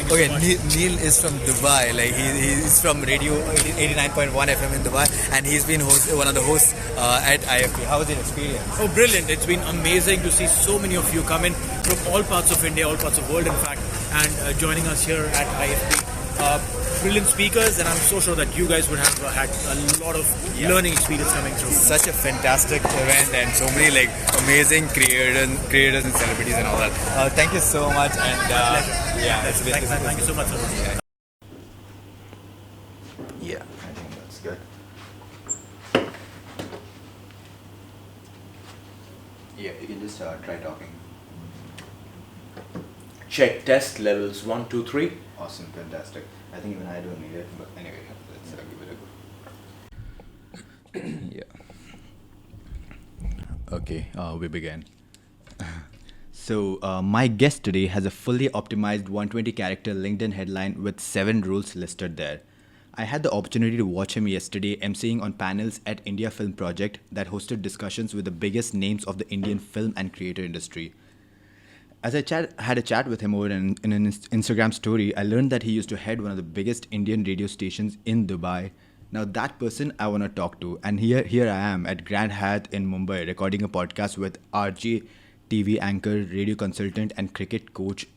you Okay, so much. Neil is from Dubai. Like he's from Radio 89.1 FM in Dubai, and he's been one of the hosts at IFP. How was the experience? Oh, brilliant. It's been amazing to see so many of you come in from all parts of India, all parts of the world, in fact, and joining us here at IFP. Brilliant speakers, and I'm so sure that you guys would have had a lot of learning experience coming through. Such a fantastic event, and so many like amazing creators and celebrities and all that. Thank you so much, and yeah, it's been Thank you so much. Yeah, I think that's good. Yeah, you can just try talking. Check test levels 1, 2, 3. Awesome, fantastic. I think even I don't need it, but anyway, let's give it a go. Yeah. Okay, we begin. So, my guest today has a fully optimized 120 character LinkedIn headline with 7 rules listed there. I had the opportunity to watch him yesterday emceeing on panels at India Film Project that hosted discussions with the biggest names of the Indian film and creator industry. As I had a chat with him over in an Instagram story, I learned that he used to head one of the biggest Indian radio stations in Dubai. Now that person I want to talk to, and here I am at Grand Hyatt in Mumbai recording a podcast with RJ, TV anchor, radio consultant, and cricket coach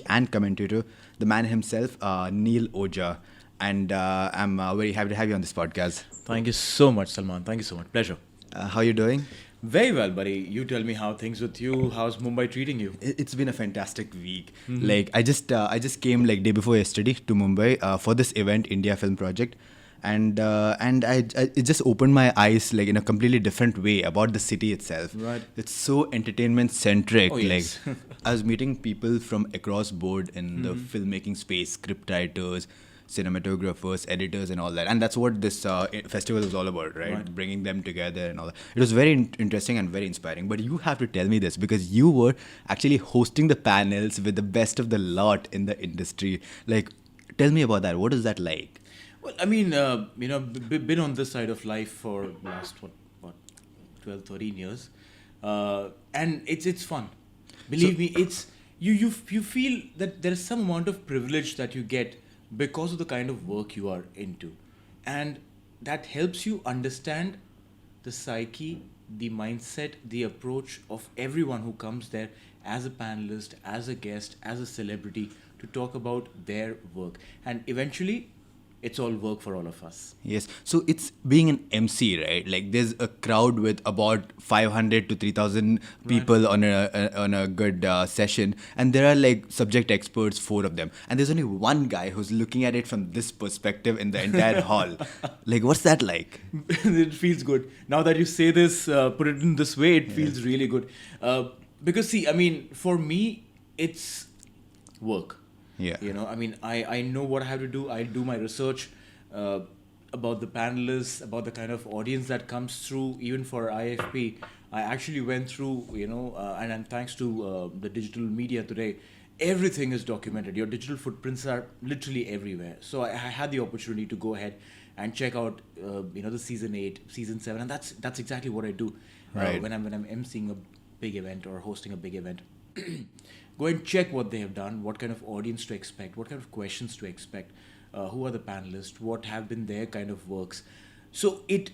and commentator, the man himself, Neeil Ojha. And I'm very happy to have you on this podcast. Thank you so much, Salman. Thank you so much. Pleasure. How are you doing? Very well, buddy. You tell me how things with you. How's Mumbai treating you? It's been a fantastic week. Like I just came like day before yesterday to Mumbai for this event, India Film Project, and I it just opened my eyes like in a completely different way about the city itself. Right. It's so entertainment centric. Oh, yes. Like I was meeting people from across board in the filmmaking space, script writers, cinematographers, editors, and all that. And that's what this festival is all about, right? Bringing them together and all that. It was very interesting and very inspiring. But you have to tell me this because you were actually hosting the panels with the best of the lot in the industry. Like, tell me about that. What is that like? Well, I mean, been on this side of life for last, what 12, 13 years. And it's fun. Believe me, it's you feel that there is some amount of privilege that you get because of the kind of work you are into, and that helps you understand the psyche, the mindset, the approach of everyone who comes there as a panelist, as a guest, as a celebrity to talk about their work, and eventually it's all work for all of us. Yes. So it's being an MC, right? Like there's a crowd with about 500 to 3,000 people on a good session, and there are like subject experts, 4 of them, and there's only one guy who's looking at it from this perspective in the entire hall. Like, what's that like? It feels good. Now that you say this, put it in this way, it feels really good. Because see, I mean, for me, it's work. Yeah. You know, I mean, I know what I have to do. I do my research about the panelists, about the kind of audience that comes through. Even for IFP, I actually went through, and thanks to the digital media today, everything is documented. Your digital footprints are literally everywhere. So I had the opportunity to go ahead and check out, the season 8, season 7, and that's exactly what I do when I'm emceeing a big event or hosting a big event. Go and check what they have done, what kind of audience to expect, what kind of questions to expect, who are the panelists, what have been their kind of works. So it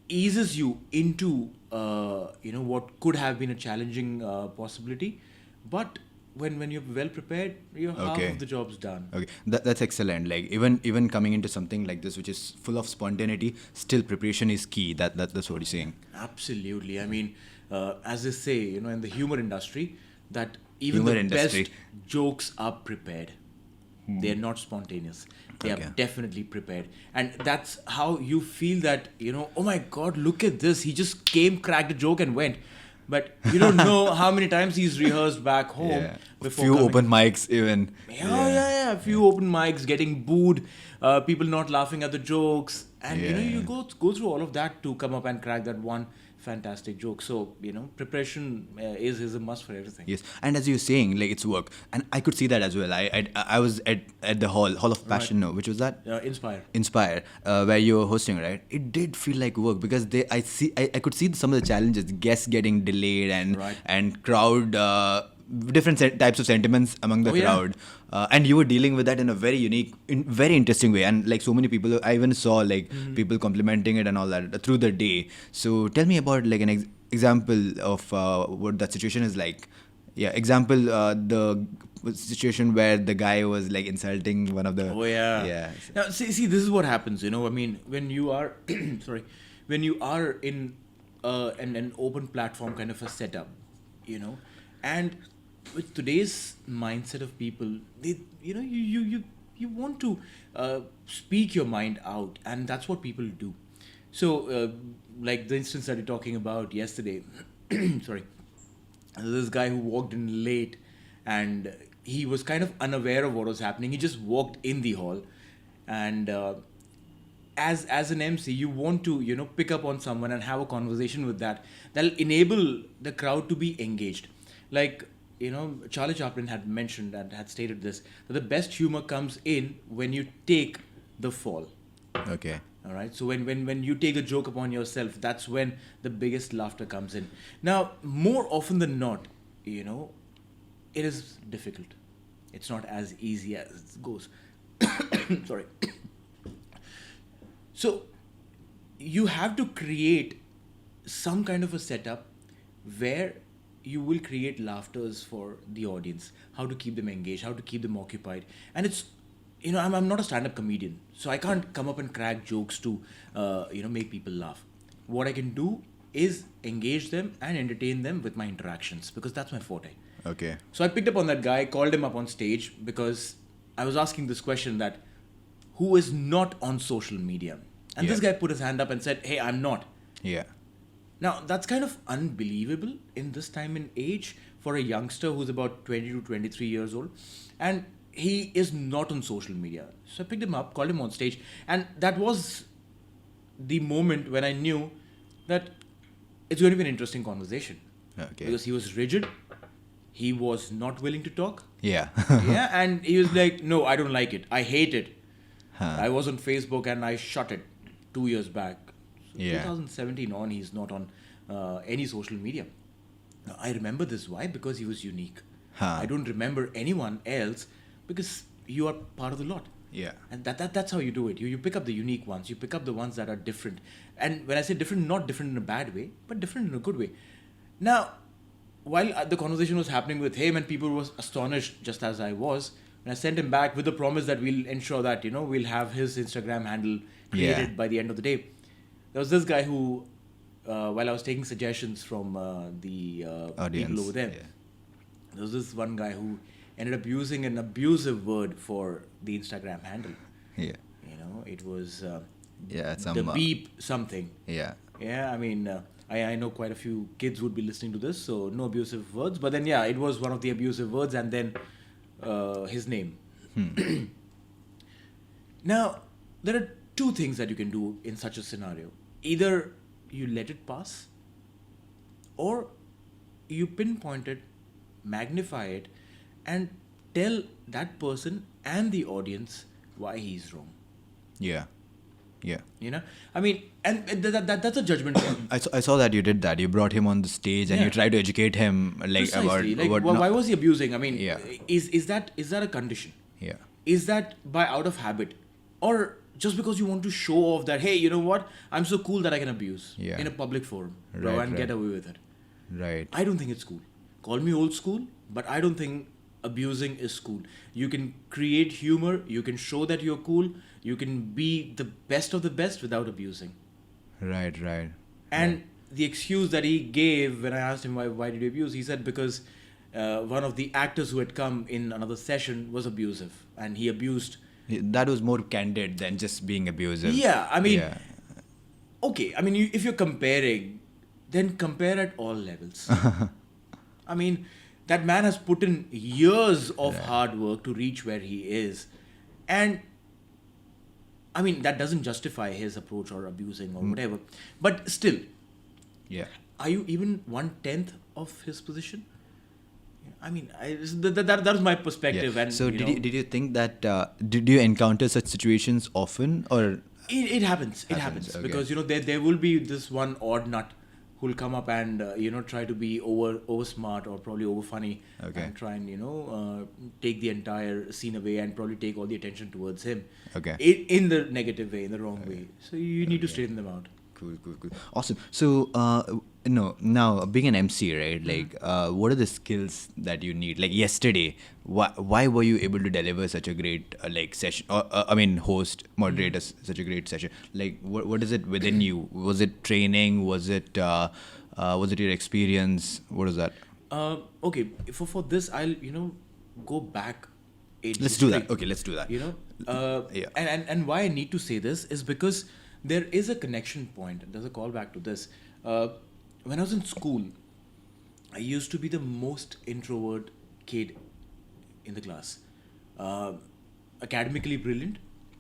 eases you into what could have been a challenging possibility, but when you're well prepared, half of the job's done. Okay, that's excellent. Like even coming into something like this, which is full of spontaneity, still preparation is key. That's what you're saying. Absolutely. I mean, as they say, in the humor industry, that even the best jokes are prepared. They're not spontaneous. They are definitely prepared. And that's how you feel that, oh my God, look at this. He just came, cracked a joke and went. But you don't know how many times he's rehearsed back home. Before few open mics even. A few open mics, getting booed, people not laughing at the jokes. And you go through all of that to come up and crack that one fantastic joke. So, preparation is a must for everything. Yes, and as you're saying, like it's work, and I could see that as well. I was at the Hall of Passion. No, which was that? Inspire, where you were hosting, right? It did feel like work because I could see some of the challenges, guests getting delayed and crowd different types of sentiments among the Oh, yeah. crowd, and you were dealing with that in a very unique, very interesting way. And like so many people, I even saw like people complimenting it and all that through the day. So tell me about like an example of what that situation is like. Yeah, example, the situation where the guy was like insulting one of the. Oh, yeah. Yeah. Now, see, this is what happens, you know. I mean, when you are, sorry, when you are in an open platform kind of a setup, you know, and with today's mindset of people, they, you know, you want to speak your mind out, and that's what people do. So, like the instance that you're talking about yesterday, sorry, this guy who walked in late, and he was kind of unaware of what was happening. He just walked in the hall, and as an MC, you want to, you know, pick up on someone and have a conversation with that'll enable the crowd to be engaged. Like, you know, Charlie Chaplin had mentioned and had stated this, that the best humor comes in when you take the fall. Okay. All right. So when you take a joke upon yourself, that's when the biggest laughter comes in. Now, more often than not, you know, it is difficult. It's not as easy as it goes. Sorry. So you have to create some kind of a setup where you will create laughters for the audience, how to keep them engaged, how to keep them occupied. And it's, you know, I'm not a stand-up comedian, so I can't come up and crack jokes to, you know, make people laugh. What I can do is engage them and entertain them with my interactions, because that's my forte. Okay. So I picked up on that guy, called him up on stage, because I was asking this question that, who is not on social media? And this Yeah. guy put his hand up and said, hey, I'm not. Yeah. Now, that's kind of unbelievable in this time and age for a youngster who's about 20 to 23 years old. And he is not on social media. So I picked him up, called him on stage. And that was the moment when I knew that it's going to be an interesting conversation. Okay. Because he was rigid. He was not willing to talk. Yeah. Yeah, and he was like, no, I don't like it. I hate it. Huh. I was on Facebook and I shut it 2 years back. So Yeah. 2017 on, he's not on any social media. Now, I remember this. Why? Because he was unique. Huh. I don't remember anyone else, because you are part of the lot. Yeah. And that's how you do it. You pick up the unique ones. You pick up the ones that are different. And when I say different, not different in a bad way, but different in a good way. Now, while the conversation was happening with him and people was astonished, just as I was, and I sent him back with the promise that we'll ensure that, you know, we'll have his Instagram handle created Yeah. by the end of the day. There was this guy who, while I was taking suggestions from the Audience. people over there, Yeah. there was this one guy who ended up using an abusive word for the Instagram handle. Yeah. You know, it was Yeah. Some. the beep something. Yeah. Yeah, I mean, I know quite a few kids would be listening to this, so no abusive words. But then, yeah, it was one of the abusive words, and then his name. Now, there are two things that you can do in such a scenario. Either you let it pass, or you pinpoint it, magnify it, and tell that person and the audience why he's wrong. Yeah. Yeah. You know, I mean, and that's a judgment call. I saw that you did that. You brought him on the stage and Yeah. you tried to educate him like Precisely. about Like, what. why was he abusing? I mean, Yeah. is that a condition? Yeah. Is that by out of habit, or just because you want to show off that, hey, you know what, I'm so cool that I can abuse Yeah. in a public forum, bro, Right, and get right. away with it? Right. I don't think it's cool. Call me old school, but I don't think abusing is cool. You can create humor, you can show that you're cool, you can be the best of the best without abusing. Right. Right. And the excuse that he gave when I asked him why did you abuse, he said because one of the actors who had come in another session was abusive, and he abused. That was more candid than just being abusive. Yeah, I mean, Yeah. okay, I mean, if you're comparing, then compare at all levels. I mean, that man has put in years of hard work to reach where he is. And, I mean, that doesn't justify his approach or abusing or whatever. But still, Yeah. are you even 1/10 of his position? I mean, that was my perspective. Yeah. And So you know, did you think that did you encounter such situations often or? it happens. It Happens, happens okay. because, you know, there will be this one odd nut who'll come up and try to be over smart or probably over funny, Okay. and try and take the entire scene away and probably take all the attention towards him. Okay. In the negative way, in the wrong way. So you need to straighten them out. Cool. Awesome. So, now being an MC, right? Like, what are the skills that you need? Like yesterday, why were you able to deliver such a great session? Moderate such a great session. Like, what is it within you? Was it training? Was it your experience? What is that? Okay, for this, I'll go back. Let's do that. Okay, let's do that. Yeah. And why I need to say this is because there is a connection point. There's a callback to this. When I was in school, I used to be the most introvert kid in the class. Academically brilliant,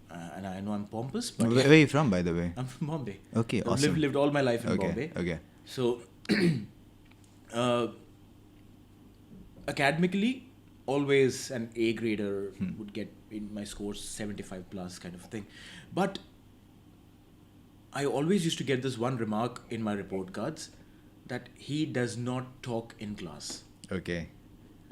and I know I'm pompous, but Where are you from, by the way? I'm from Bombay. Okay, I've awesome. lived all my life in Bombay. Okay. So, academically, always an A grader would get in my scores 75 plus kind of thing. But I always used to get this one remark in my report cards that he does not talk in class. Okay.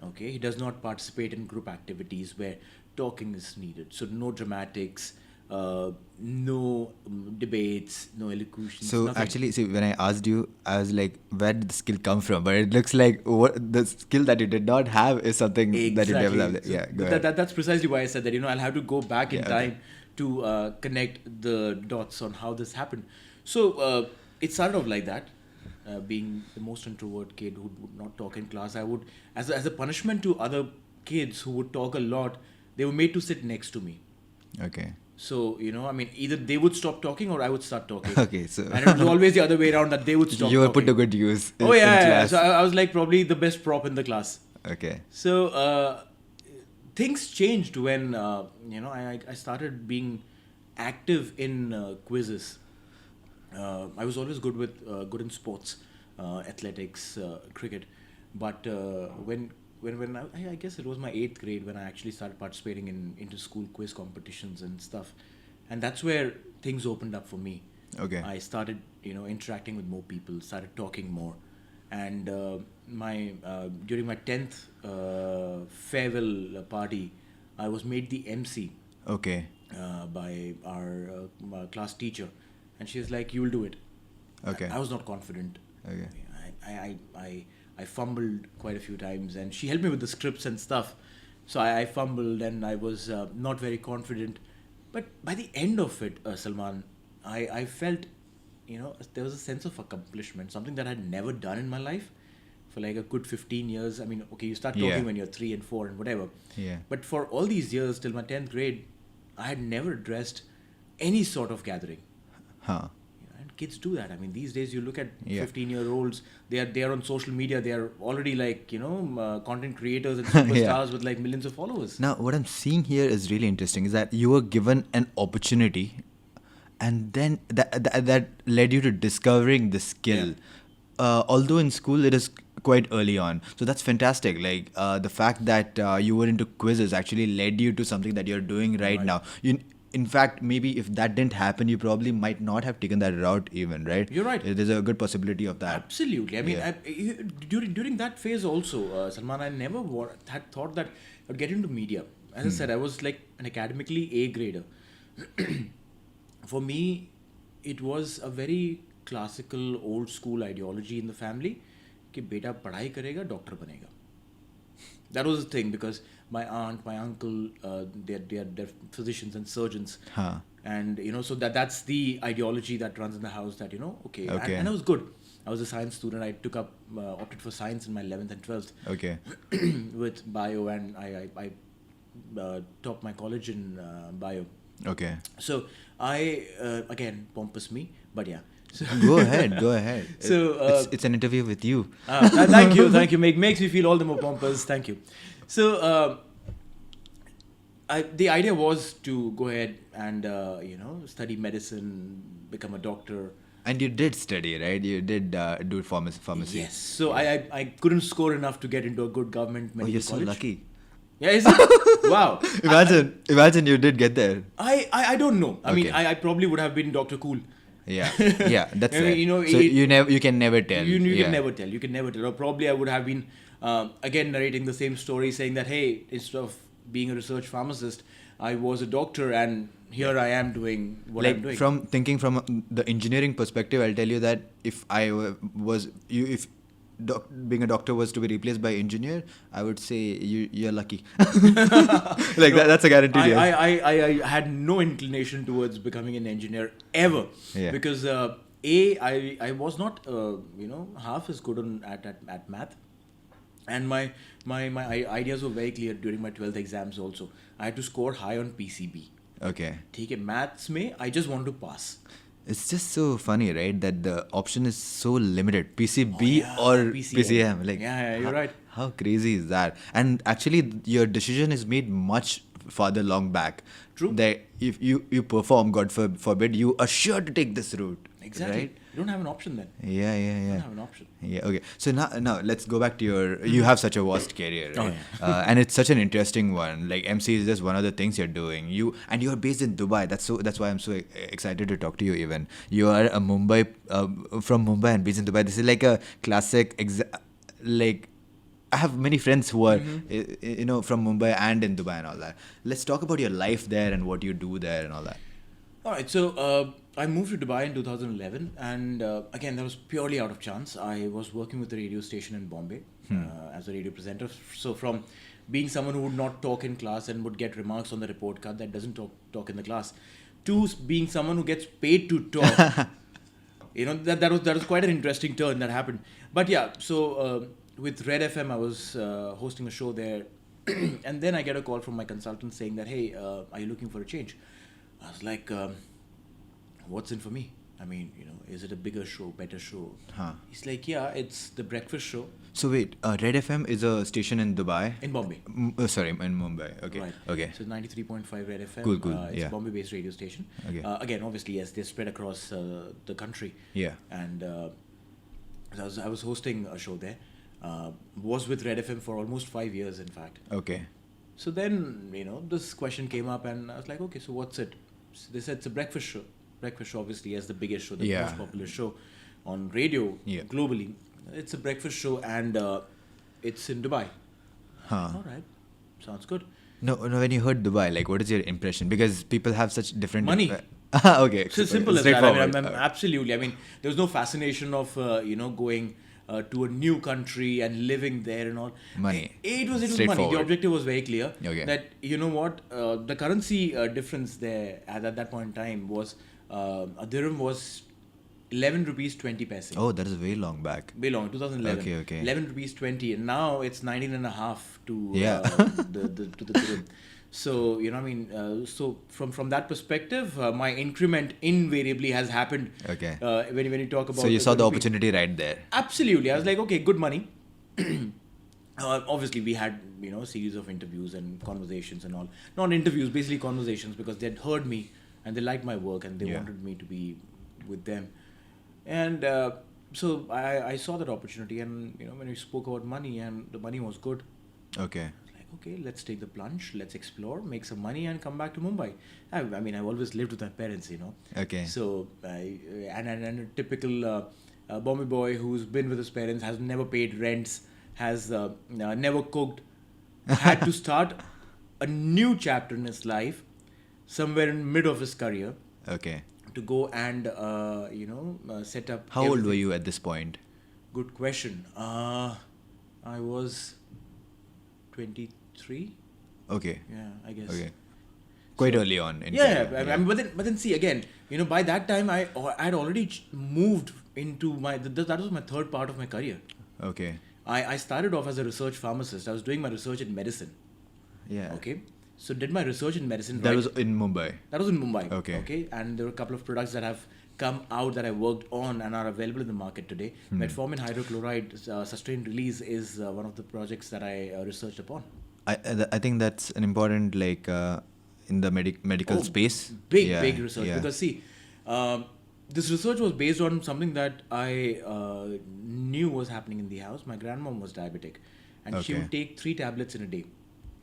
Okay, he does not participate in group activities where talking is needed. So no dramatics, no debates, no elocution. So nothing. actually, see, when I asked you, I was like, where did the skill come from? But it looks like the skill that you did not have is something that you developed. So Yeah, go ahead. that's precisely why I said that, I'll have to go back in Yeah, time to connect the dots on how this happened. So it started off like that, being the most introvert kid who would not talk in class. I would, as a punishment to other kids who would talk a lot, they were made to sit next to me. Okay. So, either they would stop talking or I would start talking. Okay, so And it was always the other way around, that they would stop you were talking. put to good use. Oh, in yeah. class. So I was like probably the best prop in the class. Okay. So things changed when I started being active in quizzes. I was always good in sports, athletics, cricket, but when I guess it was my 8th grade when I actually started participating in inter-school quiz competitions and stuff, and that's where things opened up for me. Okay. I started interacting with more people, started talking more. And during my 10th farewell party, I was made the MC Okay. by our class teacher, and she was like, "You will do it." Okay. I was not confident. Okay. I fumbled quite a few times, and she helped me with the scripts and stuff. So I fumbled, and I was not very confident. But by the end of it, Salman, I felt there was a sense of accomplishment, something that I had never done in my life for like a good 15 years. I mean, okay, you start talking Yeah. when you're 3 and 4 and whatever. Yeah. But for all these years, till my 10th grade, I had never addressed any sort of gathering. Huh. And kids do that. I mean, these days you look at Yeah. 15-year-olds, they are on social media, they are already like, content creators and superstars with like millions of followers. Now, what I'm seeing here is really interesting. Is that you were given an opportunity, and then that led you to discovering the skill. Yeah. Although in school it is quite early on, so that's fantastic. Like the fact that you were into quizzes actually led you to something that you're doing right now. In fact, maybe if that didn't happen, you probably might not have taken that route even, right? You're right. There's a good possibility of that. Absolutely. I mean, Yeah. during that phase also, Salman, I never had thought that I'd get into media. As I said, I was like an academically A grader. For me, it was a very classical, old school ideology in the family कि बेटा पढ़ाई करेगा, doctor बनेगा. That was the thing, because my aunt, my uncle, they're physicians and surgeons. Huh. And, so that's the ideology that runs in the house that, okay. Okay. And I was good. I was a science student. I took up, opted for science in my 11th and 12th. Okay. With bio, and I topped my college in bio. Okay. So I, again, pompous me, but yeah. So Go ahead. So it's an interview with you. thank you. Makes me feel all the more pompous. Thank you. So the idea was to go ahead and study medicine, become a doctor. And you did study, right? You did do pharmacy. Yes. So I couldn't score enough to get into a good government medical Oh, you're so college. lucky. Yeah, is it? Wow. Imagine you did get there. I don't know. I mean, Okay. I probably would have been Dr. Cool. Yeah, yeah, that's I mean, it. you know, So you can never tell. You Yeah. can never tell. You can never tell. Or probably I would have been again narrating the same story, saying that hey, instead of being a research pharmacist, I was a doctor, and here I am doing what I'm Like doing. from thinking from the engineering perspective, I'll tell you that if I was you, if being a doctor was to be replaced by engineer, I would say you're lucky. Like No, that's a guaranteed yes. I had no inclination towards becoming an engineer ever, Yeah. because I was not half as good at math, and my ideas were very clear during my 12th exams also. I had to score high on PCB. Okay. ठीक है, maths में I just want to pass. It's just so funny, right? That the option is so limited. PCB Oh, yeah, or PCM. PCM. Like, Yeah, you're right. How crazy is that? And actually, your decision is made much farther long back. True. That if you perform, God forbid, you are sure to take this route. Exactly. Right? You don't have an option then. Yeah. You don't have an option. Yeah. Okay. So now let's go back to your. You have such a vast career, right? Oh, yeah. And it's such an interesting one. Like MC is just one of the things you're doing. You're based in Dubai. That's why I'm so excited to talk to you. Even you are a Mumbai from Mumbai and based in Dubai. This is like a classic. Like I have many friends who are from Mumbai and in Dubai and all that. Let's talk about your life there and what you do there and all that. All right, so I moved to Dubai in 2011, and again, that was purely out of chance. I was working with a radio station in Bombay as a radio presenter. So from being someone who would not talk in class and would get remarks on the report card that doesn't talk in the class, to being someone who gets paid to talk, that was quite an interesting turn that happened. But yeah, so with Red FM, I was hosting a show there, and then I get a call from my consultant saying that, hey, are you looking for a change? I was like, what's in for me? I mean, is it a bigger show, better show? Huh. He's like, yeah, it's the breakfast show. So wait, Red FM is a station in Dubai? In Bombay. Sorry, in Mumbai. Okay. Right. Okay. So 93.5 Red FM. Cool. It's a Bombay-based radio station. Okay. Again, obviously, yes, they're spread across the country. Yeah. And I was hosting a show there. Was with Red FM for almost 5 years, in fact. Okay. So then, this question came up, and I was like, okay, so what's it? So they said it's a breakfast show. Breakfast show, obviously, as the biggest show, the most popular show on radio globally. It's a breakfast show, and it's in Dubai. Huh. All right, sounds good. No, when you heard Dubai, like, what is your impression? Because people have such different... Money. Okay. So simple as that. I mean, Straightforward. absolutely. I mean, there was no fascination of, going to a new country and living there and all. Money. It was money. Straightforward. The objective was very clear. Okay. That, the currency difference there at that point in time was, a dirham was 11 rupees 20 paise. Oh, that is way long back. Way long, 2011. Okay. 11 rupees 20, and now it's 19 and a half to the dirham. So, so from that perspective, my increment invariably has happened. Okay. When you talk about... So you saw the rupee. opportunity right there. Absolutely. I was like, okay, good money. Obviously, we had, a series of interviews and conversations and all. Not interviews, basically conversations, because they'd heard me and they liked my work and they wanted me to be with them. And so I saw that opportunity, and, when we spoke about money and the money was good, Okay. like, okay, let's take the plunge, let's explore, make some money and come back to Mumbai. I've always lived with my parents, Okay. So, and a typical Bombay boy who's been with his parents, has never paid rents, has never cooked, had to start a new chapter in his life somewhere in mid of his career Okay. to go and, set up... How old were you at this point? Good question. I was 23. Okay. Yeah, I guess. Okay. Quite early on. In Yeah, career. but then see again, by that time I had already moved into that was my third part of my career. Okay. I started off as a research pharmacist. I was doing my research in medicine. Yeah. Okay. So did my research in medicine. That right? was in Mumbai. That was in Mumbai. Okay. Okay. And there were a couple of products that have come out that I worked on and are available in the market today. Metformin hydrochloride sustained release is one of the projects that I researched upon. I think that's an important, like, in the medical space. Big research. Yeah. Because see, this research was based on something that I knew was happening in the house. My grandmom was diabetic, and she Okay. would take 3 tablets in a day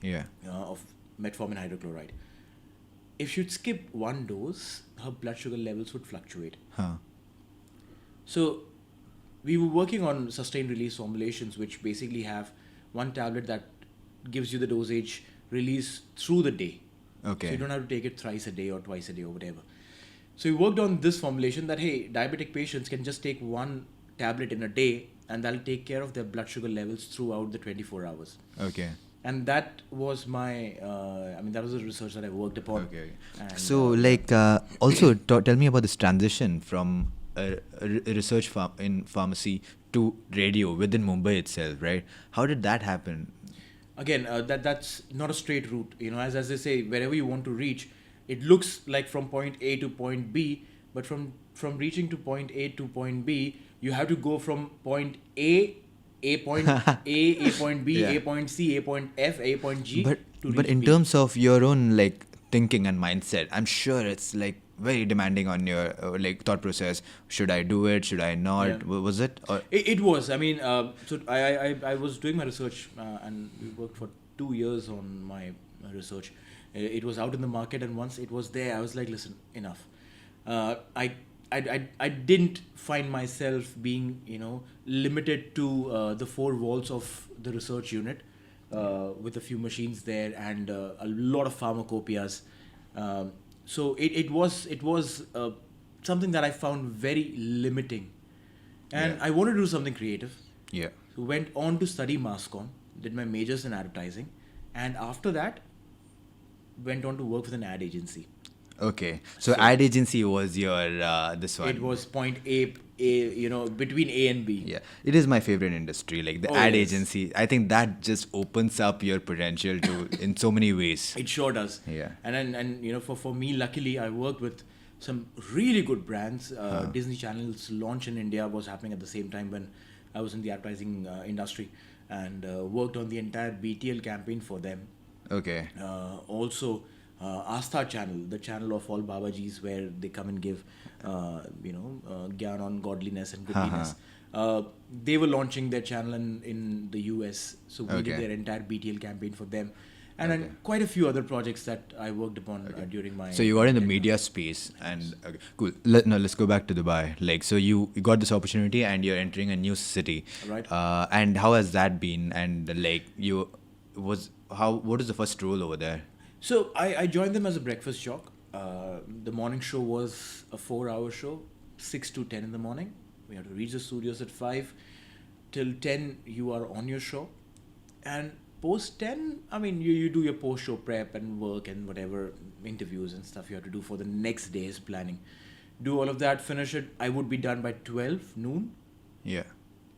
Yeah. of metformin hydrochloride. if you'd skip one dose, her blood sugar levels would fluctuate. Huh. So we were working on sustained release formulations, which basically have one tablet that gives you the dosage release through the day. Okay. So you don't have to take it thrice a day or twice a day or whatever. So we worked on this formulation that, hey, diabetic patients can just take one tablet in a day and that'll take care of their blood sugar levels throughout the 24 hours. Okay. And that was my, that was the research that I worked upon. Okay. And, So, also tell me about this transition from a research in pharmacy to radio within Mumbai itself, right? How did that happen? Again, that's not a straight route. As they say, wherever you want to reach, it looks like from point A to point B, but from reaching to point A to point B, you have to go from point A point A point B, Yeah. A point C, A point F, A point G. But to but reach in B. terms of your own thinking and mindset, I'm sure it's very demanding on your thought process. Should I do it? Should I not? Yeah. Was it? Or It was. So I was doing my research and we worked for 2 years on my research. It was out in the market, and once it was there, I was like, listen, enough. I didn't find myself being limited to the four walls of the research unit with a few machines there and a lot of pharmacopoeias. So it was something that I found very limiting, and Yeah. I wanted to do something creative. yeah. So went on to study mass comm, did my majors in advertising, and after that went on to work with an ad agency. Okay. So ad agency was your this one. It was point A, between A and B. Yeah, it is my favorite industry. Like the Oh, ad yes. agency, I think that just opens up your potential to in so many ways. It sure does. Yeah. And for me, luckily, I worked with some really good brands. Disney Channel's launch in India was happening at the same time when I was in the advertising industry, and worked on the entire BTL campaign for them. Okay. Also, Astha channel, the channel of all Babajis, where they come and give, gyan on godliness and goodliness. They were launching their channel in the US, so we did Okay. their entire BTL campaign for them, and then quite a few other projects that I worked upon during my. So you got in the tenure. media space, and okay, cool. Let's go back to Dubai. So you got this opportunity, and you're entering a new city. Right. And how has that been? And what is the first role over there? So I joined them as a breakfast jock. The morning show was a 4-hour show, 6 to 10 in the morning. We had to reach the studios at 5. Till 10, you are on your show. And post 10, you do your post-show prep and work and whatever, interviews and stuff you have to do for the next day's planning. Do all of that, finish it. I would be done by 12 noon. Yeah.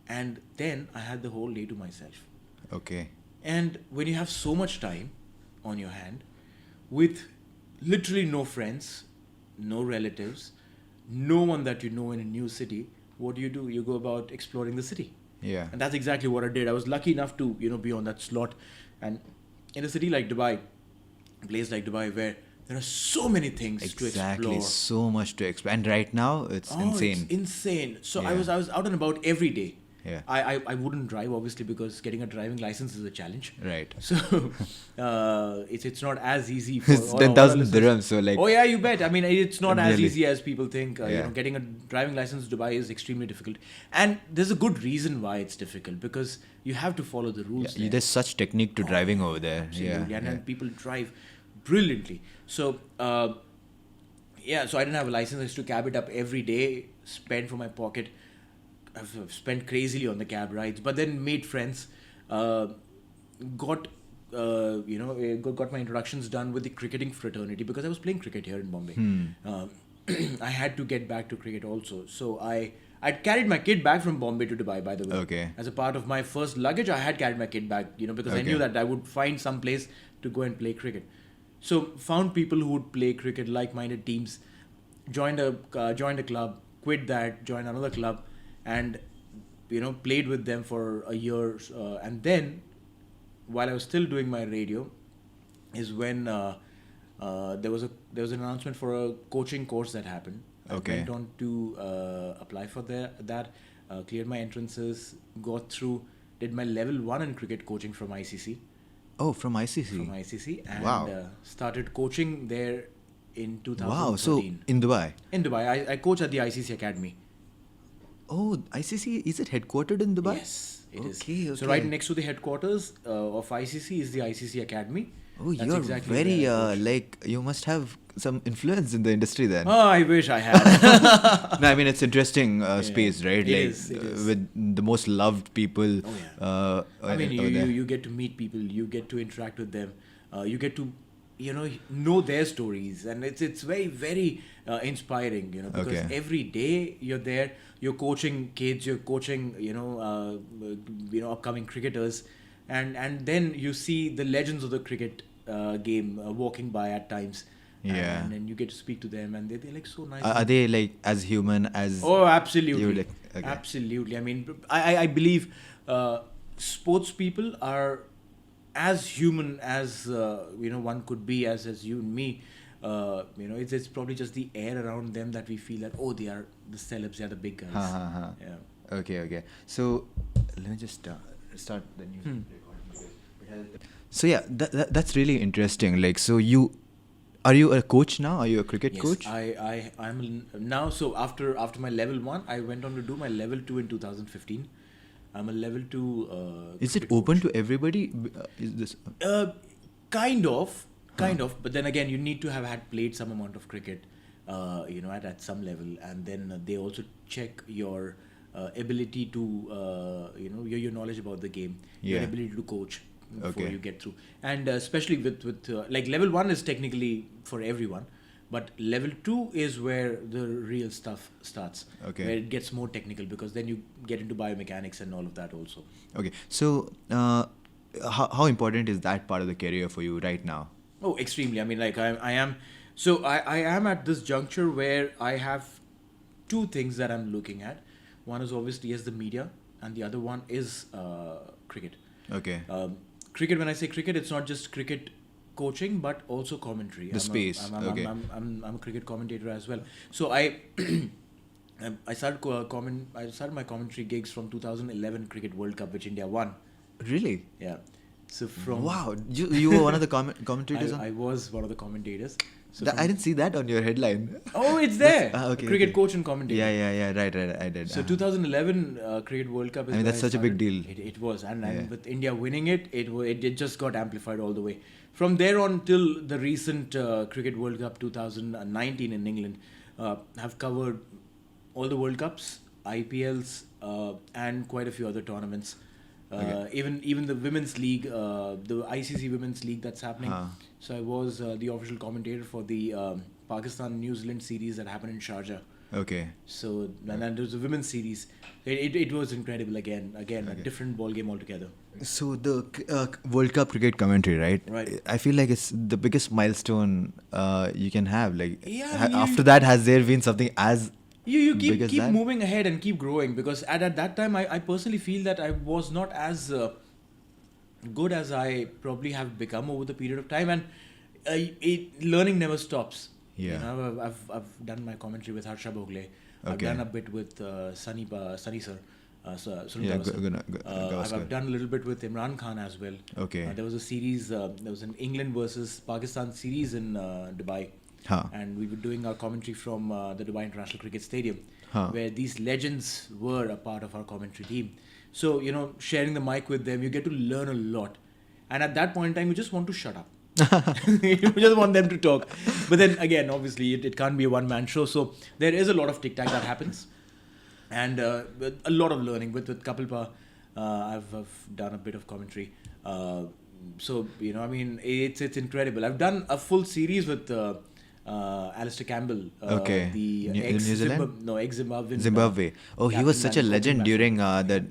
And then I had the whole day to myself. Okay. And when you have so much time on your hand, with literally no friends, no relatives, no one that you know in a new city, what do? You go about exploring the city. Yeah. And that's exactly what I did. I was lucky enough to, be on that slot. And in a city like Dubai, a place like Dubai, where there are so many things to Exactly. explore. So much to explore. And right now, it's insane. It's insane. So I Yeah. was out and about every day. Yeah. I wouldn't drive, obviously, because getting a driving license is a challenge. Right. So it's not as easy for It's all 10,000 our listeners. dirhams. So Oh yeah, you bet. It's not as Really. easy as people think. Yeah. Getting a driving license in Dubai is extremely difficult, and there's a good reason why it's difficult, because you have to follow the rules. there. There's such technique to driving over there. Absolutely. Yeah. And yeah. then people drive brilliantly. So, so I didn't have a license. I used to cab it up every day, spend from my pocket. I've spent crazily on the cab rides, but then made friends, got my introductions done with the cricketing fraternity, because I was playing cricket here in Bombay. I had to get back to cricket also. So I'd carried my kit back from Bombay to Dubai, by the way. Okay. As a part of my first luggage, I had carried my kit back, because I knew Okay. that I would find some place to go and play cricket. So found people who would play cricket, like-minded teams, joined a club, quit that, joined another club, and played with them for a year. And then, while I was still doing my radio, is when there was an announcement for a coaching course that happened. Okay. I went on to apply for that, cleared my entrances, got through, did my level 1 in cricket coaching from ICC. Oh, from ICC. And Wow. started coaching there in Wow. So 2013. in Dubai. In Dubai, I coach at the ICC Academy. Oh, ICC, is it headquartered in Dubai? Yes, it is. Okay, So okay. right next to the headquarters of ICC is the ICC Academy. Oh, That's you're exactly very where I coach. like you must have some influence in the industry then. Oh, I wish I had. No, I mean it's interesting space, right? It Like is, it is. with the most loved people. Oh, yeah. I mean, over there. you get to meet people, you get to interact with them, you get to, know their stories, and it's very, very inspiring, because Okay. every day you're there, you're coaching kids, you're coaching, upcoming cricketers, and then you see the legends of the cricket game walking by at times. Yeah. And then you get to speak to them, and they're like so nice. Are they like as human as? Oh, absolutely. You like- okay. Absolutely. I mean, I believe sports people are as human as one could be, as you and me. It's probably just the air around them that we feel that they are the celebs, they are the big guys. Ha. Yeah. Okay. So let me just start the new recording. So yeah, that's really interesting. Like, so are you a coach now? Are you a cricket Yes, coach? I'm now. So after my level 1, I went on to do my level 2 in 2015. I'm a level 2. Is it cricket open coach. to everybody? Is this? Kind of. But then again, you need to have had played some amount of cricket, at some level, and then they also check your ability to, your knowledge about the game, your Yeah. ability to coach before Okay. you get through, and especially with like level 1 is technically for everyone, but level 2 is where the real stuff starts, Okay. where it gets more technical, because then you get into biomechanics and all of that also. Okay. So how important is that part of the career for you right now? Oh, extremely. I mean, like I am. So I am at this juncture where I have two things that I'm looking at. One is obviously the media, and the other one is cricket. Okay. Cricket. When I say cricket, it's not just cricket coaching, but also commentary. The space, okay. I'm a cricket commentator as well. So I I started I started my commentary gigs from 2011 Cricket World Cup, which India won. Really? Yeah. So from Wow. You were one of the commentators on. I was one of the commentators. So I didn't see that on your headline. Oh, it's there. Okay, Cricket okay. coach and commentator. Yeah. Right. I did. So 2011 Cricket World Cup is I mean, where that's such a big started. deal. It was, and Yeah. with India winning it just got amplified all the way. From there on till the recent Cricket World Cup 2019 in England, have covered all the World Cups, IPLs, and quite a few other tournaments. Even the women's league, the ICC women's league that's happening. So I was the official commentator for the Pakistan-New Zealand series that happened in Sharjah. Okay. So and then there was a women's series. It was incredible again a different ball game altogether. So the World Cup cricket commentary, right? Right. I feel like it's the biggest milestone you can have. Like, Yeah, after that, has there been something as You big as keep that? moving ahead and keep growing, because at that time I personally feel that I was not as good as I probably have become over the period of time, and learning never stops. Yeah. You know, I've done my commentary with Harsha Bhogle. I've Okay. done a bit with Sunny sir. Sunny Yeah, Bala sir. Gavaskar. I've done a little bit with Imran Khan as well. Okay. There was a series. There was an England versus Pakistan series in Dubai. Huh. And we were doing our commentary from the Dubai International Cricket Stadium, Huh. where these legends were a part of our commentary team. So, sharing the mic with them, you get to learn a lot. And at that point in time, you just want to shut up. You just want them to talk. But then again, obviously, it can't be a one-man show. So there is a lot of tic-tac that happens. And a lot of learning. With Kapil I've done a bit of commentary. So, I mean, it's incredible. I've done a full series with Alistair Campbell. Okay. The New Zealand? ex-Zimbabwean. Zimbabwe. Oh, he was captain such a man, legend coaching during man. that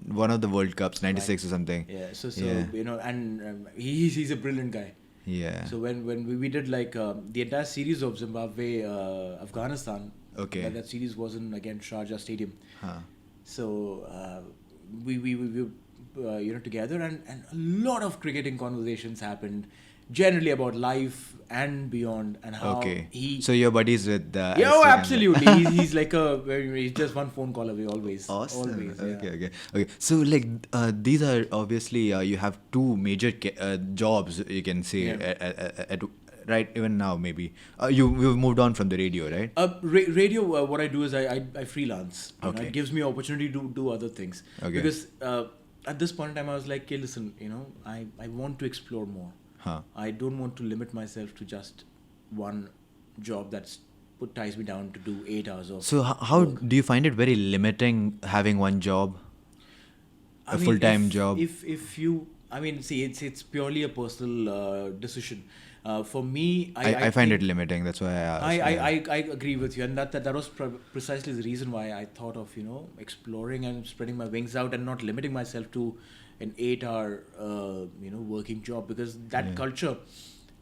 one of the World Cups, '96 or something. Yeah, so Yeah. and he's a brilliant guy. Yeah. So when we did like the entire series of Zimbabwe, Afghanistan, Okay. that series was in again Sharjah Stadium. Huh. So we together, and a lot of cricketing conversations happened, generally about life and beyond, and how Okay. he. So you're buddies with the. Yeah, oh, Alistair Campbell. absolutely. he's like he's just one phone call away always. Awesome. Always. Yeah. Okay. So like these are obviously you have two major jobs you can say Yeah. at right even now maybe you've moved on from the radio, right? Radio, what I do is I freelance. Okay. It gives me opportunity to do other things. Okay. Because at this point in time, I was like, okay, listen, I want to explore more. Huh. I don't want to limit myself to just one job that's ties me down to do 8 hours of So how work. do you find it very limiting having one job, I a mean, full-time job? If you, I mean, see, it's purely a personal decision. For me, I find think- it limiting. That's why I asked. I agree with you, and that was precisely the reason why I thought of exploring and spreading my wings out and not limiting myself to an 8 hour working job, because that culture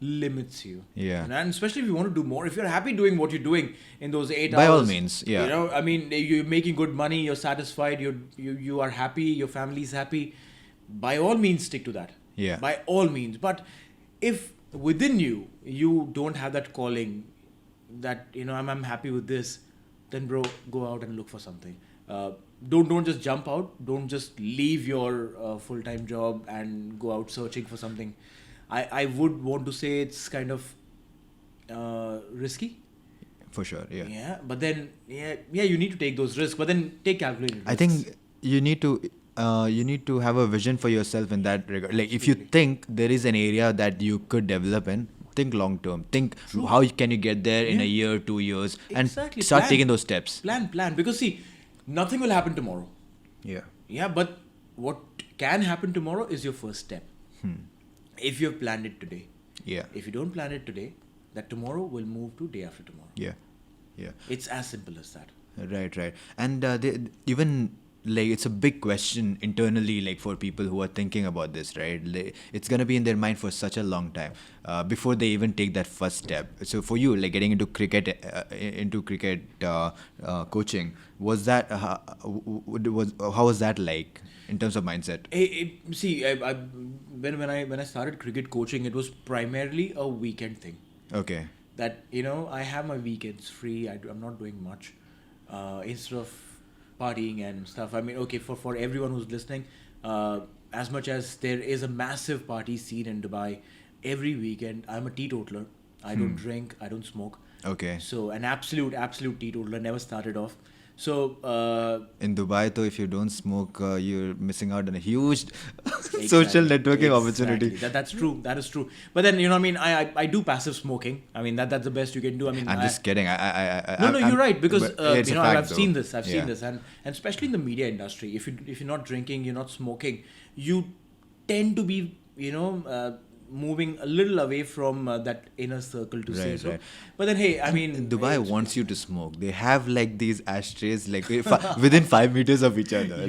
limits you. Yeah. And especially if you want to do more, if you're happy doing what you're doing in those 8 hours, By all means, yeah. I mean, you're making good money, you're satisfied, you are happy, your family's happy. By all means, stick to that. Yeah. By all means, but if within you don't have that calling, that I'm happy with this, then bro, go out and look for something. Don't just jump out. Don't just leave your full-time job and go out searching for something. I would want to say it's kind of risky. For sure, yeah. Yeah, but then you need to take those risks, but then take calculated risks. I think you need to have a vision for yourself in that regard. Like if you think there is an area that you could develop in, think long term. Think how can you get there in a year, 2 years, and Exactly. start Plan. taking those steps. Plan. Because see, nothing will happen tomorrow. Yeah. Yeah, but what can happen tomorrow is your first step. If you've planned it today. Yeah. If you don't plan it today, that tomorrow will move to day after tomorrow. Yeah. Yeah. It's as simple as that. Right. And even like it's a big question internally, like for people who are thinking about this, right? It's gonna be in their mind for such a long time before they even take that first step. So for you, like getting into cricket, coaching, was that how was that like in terms of mindset? When I started cricket coaching, it was primarily a weekend thing. Okay. That I have my weekends free. I'm not doing much. Instead of partying and stuff. I mean, okay, for everyone who's listening, as much as there is a massive party scene in Dubai, every weekend I'm a teetotaler. I don't drink, I don't smoke. Okay. So an absolute teetotaler, never started off. So in Dubai, though, if you don't smoke, you're missing out on a huge social networking opportunity. That's true. That is true. But then I do passive smoking. I mean that's the best you can do. I mean I'm just kidding. No, you're right, because it's a fact, I've though. seen this. I've seen this, and especially in the media industry, if you're not drinking, you're not smoking, you tend to be moving a little away from that inner circle to say so. Right. But then hey, I mean, Dubai wants you to smoke. They have like these ashtrays like within 5 meters of each other.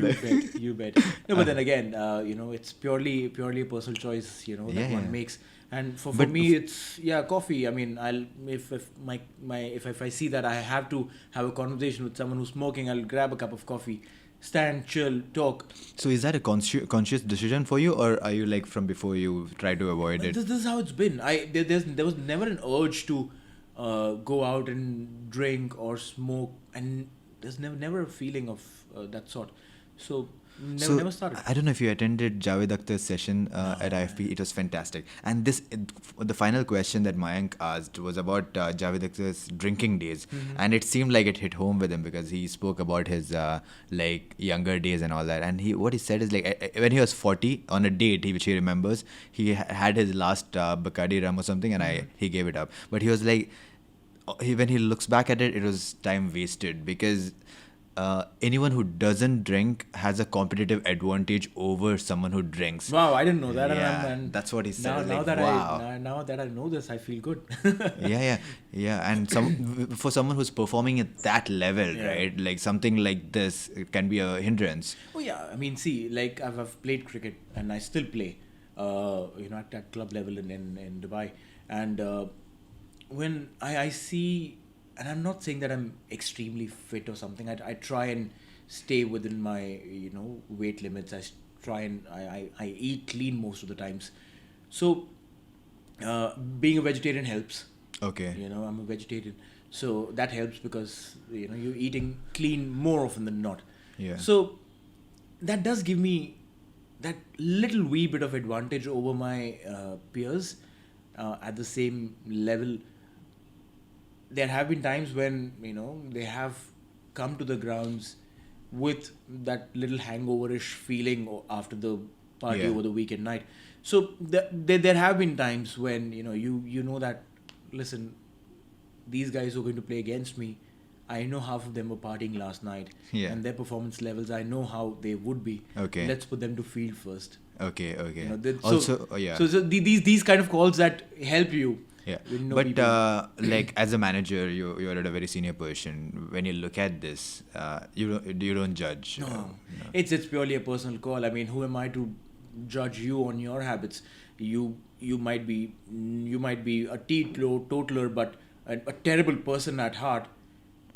You bet. No, but then again, it's purely a personal choice, that one makes. And for me, it's coffee. I mean, if I see that I have to have a conversation with someone who's smoking, I'll grab a cup of coffee, stand, chill, talk. So is that a conscious decision for you, or are you like from before you try to avoid it? This is how it's been. There was never an urge to go out and drink or smoke, and there's never a feeling of that sort. So never started. I don't know if you attended Javed Akhtar's session at IFP. It was fantastic. And the final question that Mayank asked was about Javed Akhtar's drinking days. And it seemed like it hit home with him because he spoke about his like younger days and all that. And what he said is like when he was 40 on a date, which he remembers, he had his last Bacardi rum or something, and he gave it up. But he was like, when he looks back at it, it was time wasted because anyone who doesn't drink has a competitive advantage over someone who drinks. Wow, I didn't know that. Yeah, and that's what he said. Now that I know this, I feel good. Yeah. And for someone who's performing at that level, right? Like something like this can be a hindrance. Oh yeah, I mean, see, like I've played cricket and I still play, at that club level in Dubai, and when I see. And I'm not saying that I'm extremely fit or something. I try and stay within my weight limits. I try and I eat clean most of the times. So being a vegetarian helps. Okay. I'm a vegetarian, so that helps because you're eating clean more often than not. Yeah. So that does give me that little wee bit of advantage over my peers. at the same level. There have been times when they have come to the grounds with that little hangoverish feeling after the party Yeah. over the weekend night. So there have been times when you know that, listen, these guys who are going to play against me, I know half of them were partying last night, Yeah. and their performance levels, I know how they would be. Okay. Let's put them to field first. Okay. Okay. So, Also, yeah. So these kind of calls that help you. Yeah, When you know but people. like as a manager, you're at a very senior position. When you look at this, you don't judge. No, it's purely a personal call. I mean, who am I to judge you on your habits? You might be a teetotaler, but a terrible person at heart.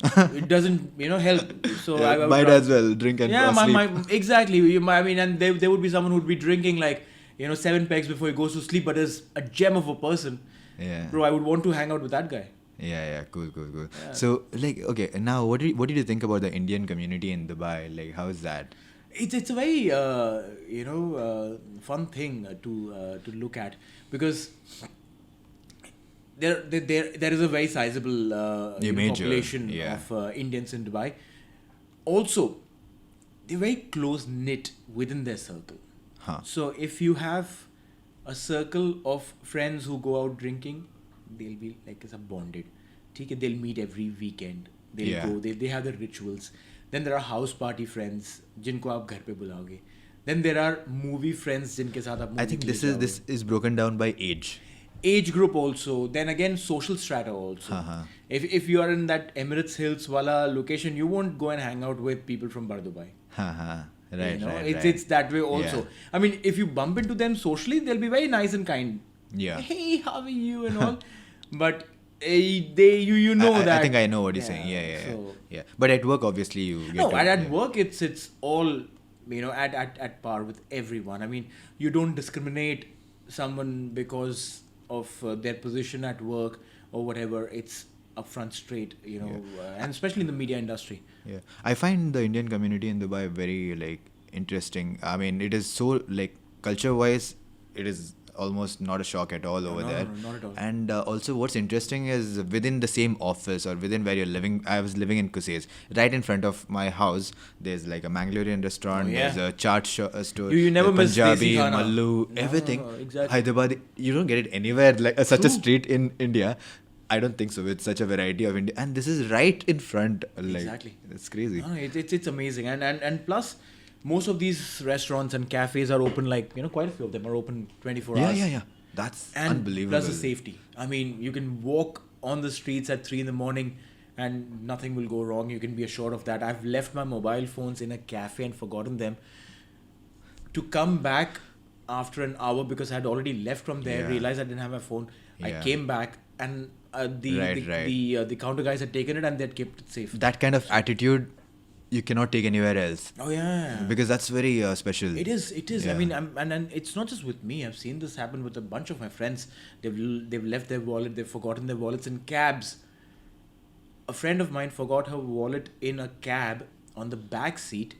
It doesn't help. So Yeah, I would might rather- as well drink and yeah, sleep. exactly. I mean, and there would be someone who'd be drinking like 7 pegs before he goes to sleep, but is a gem of a person. Yeah. Bro, I would want to hang out with that guy. Yeah, cool. Yeah. So, like, okay, now what did you think about the Indian community in Dubai? Like, how is that? It's a very fun thing to look at, because there is a very sizable Major, population yeah. of Indians in Dubai. Also, they're very close knit within their circle. Huh. So if you have a circle of friends who go out drinking, they'll be like as a bonded. ठीक है, they'll meet every weekend. They'll Yeah. go. They have their rituals. Then there are house party friends जिनको आप घर पे बुलाओगे. Then there are movie friends जिनके साथ आप I movie think के लिए जाओगे. this is broken down by age. Age group also. Then again, social strata also. Uh-huh. If you are in that Emirates Hills wala location, you won't go and hang out with people from Bar Dubai. Haha. Right, right. It's that way also. Yeah. I mean, if you bump into them socially, they'll be very nice and kind. Yeah. Hey, how are you and all. But you know that. I think I know what you're saying. Yeah. So, Yeah. But at work, obviously, you get no, to- at yeah. work it's all at par with everyone. I mean, you don't discriminate someone because of their position at work or whatever. It's upfront, straight, and especially in the media industry. Yeah, I find the Indian community in Dubai very like interesting. I mean, it is so like culture-wise, it is almost not a shock at all over there. No, not at all. And also, what's interesting is within the same office or within where you're living. I was living in Kusais. Right in front of my house, there's like a Mangalorean restaurant. Oh, yeah. There's a chaat store. You never miss Punjabi, Desi khana. Mallu, No, everything. exactly. Hyderabad, you don't get it anywhere like such a True. street in India. I don't think so. With such a variety of India, and this is right in front. Like, Exactly. It's crazy. No, it's amazing, and plus, most of these restaurants and cafes are open. Like quite a few of them are open 24 hours. Yeah. That's And unbelievable. plus the safety. I mean, you can walk on the streets at 3 a.m. and nothing will go wrong. You can be assured of that. I've left my mobile phones in a cafe and forgotten them. To come back after an hour because I had already left from there, Yeah. realized I didn't have my phone. I Yeah. came back and Right. the counter guys had taken it and they'd kept it safe. That kind of attitude you cannot take anywhere else Oh yeah. because that's very special. It is. Yeah. I mean, and it's not just with me. I've seen this happen with a bunch of my friends. They've left their wallet. They've forgotten their wallets in cabs. A friend of mine forgot her wallet in a cab on the back seat.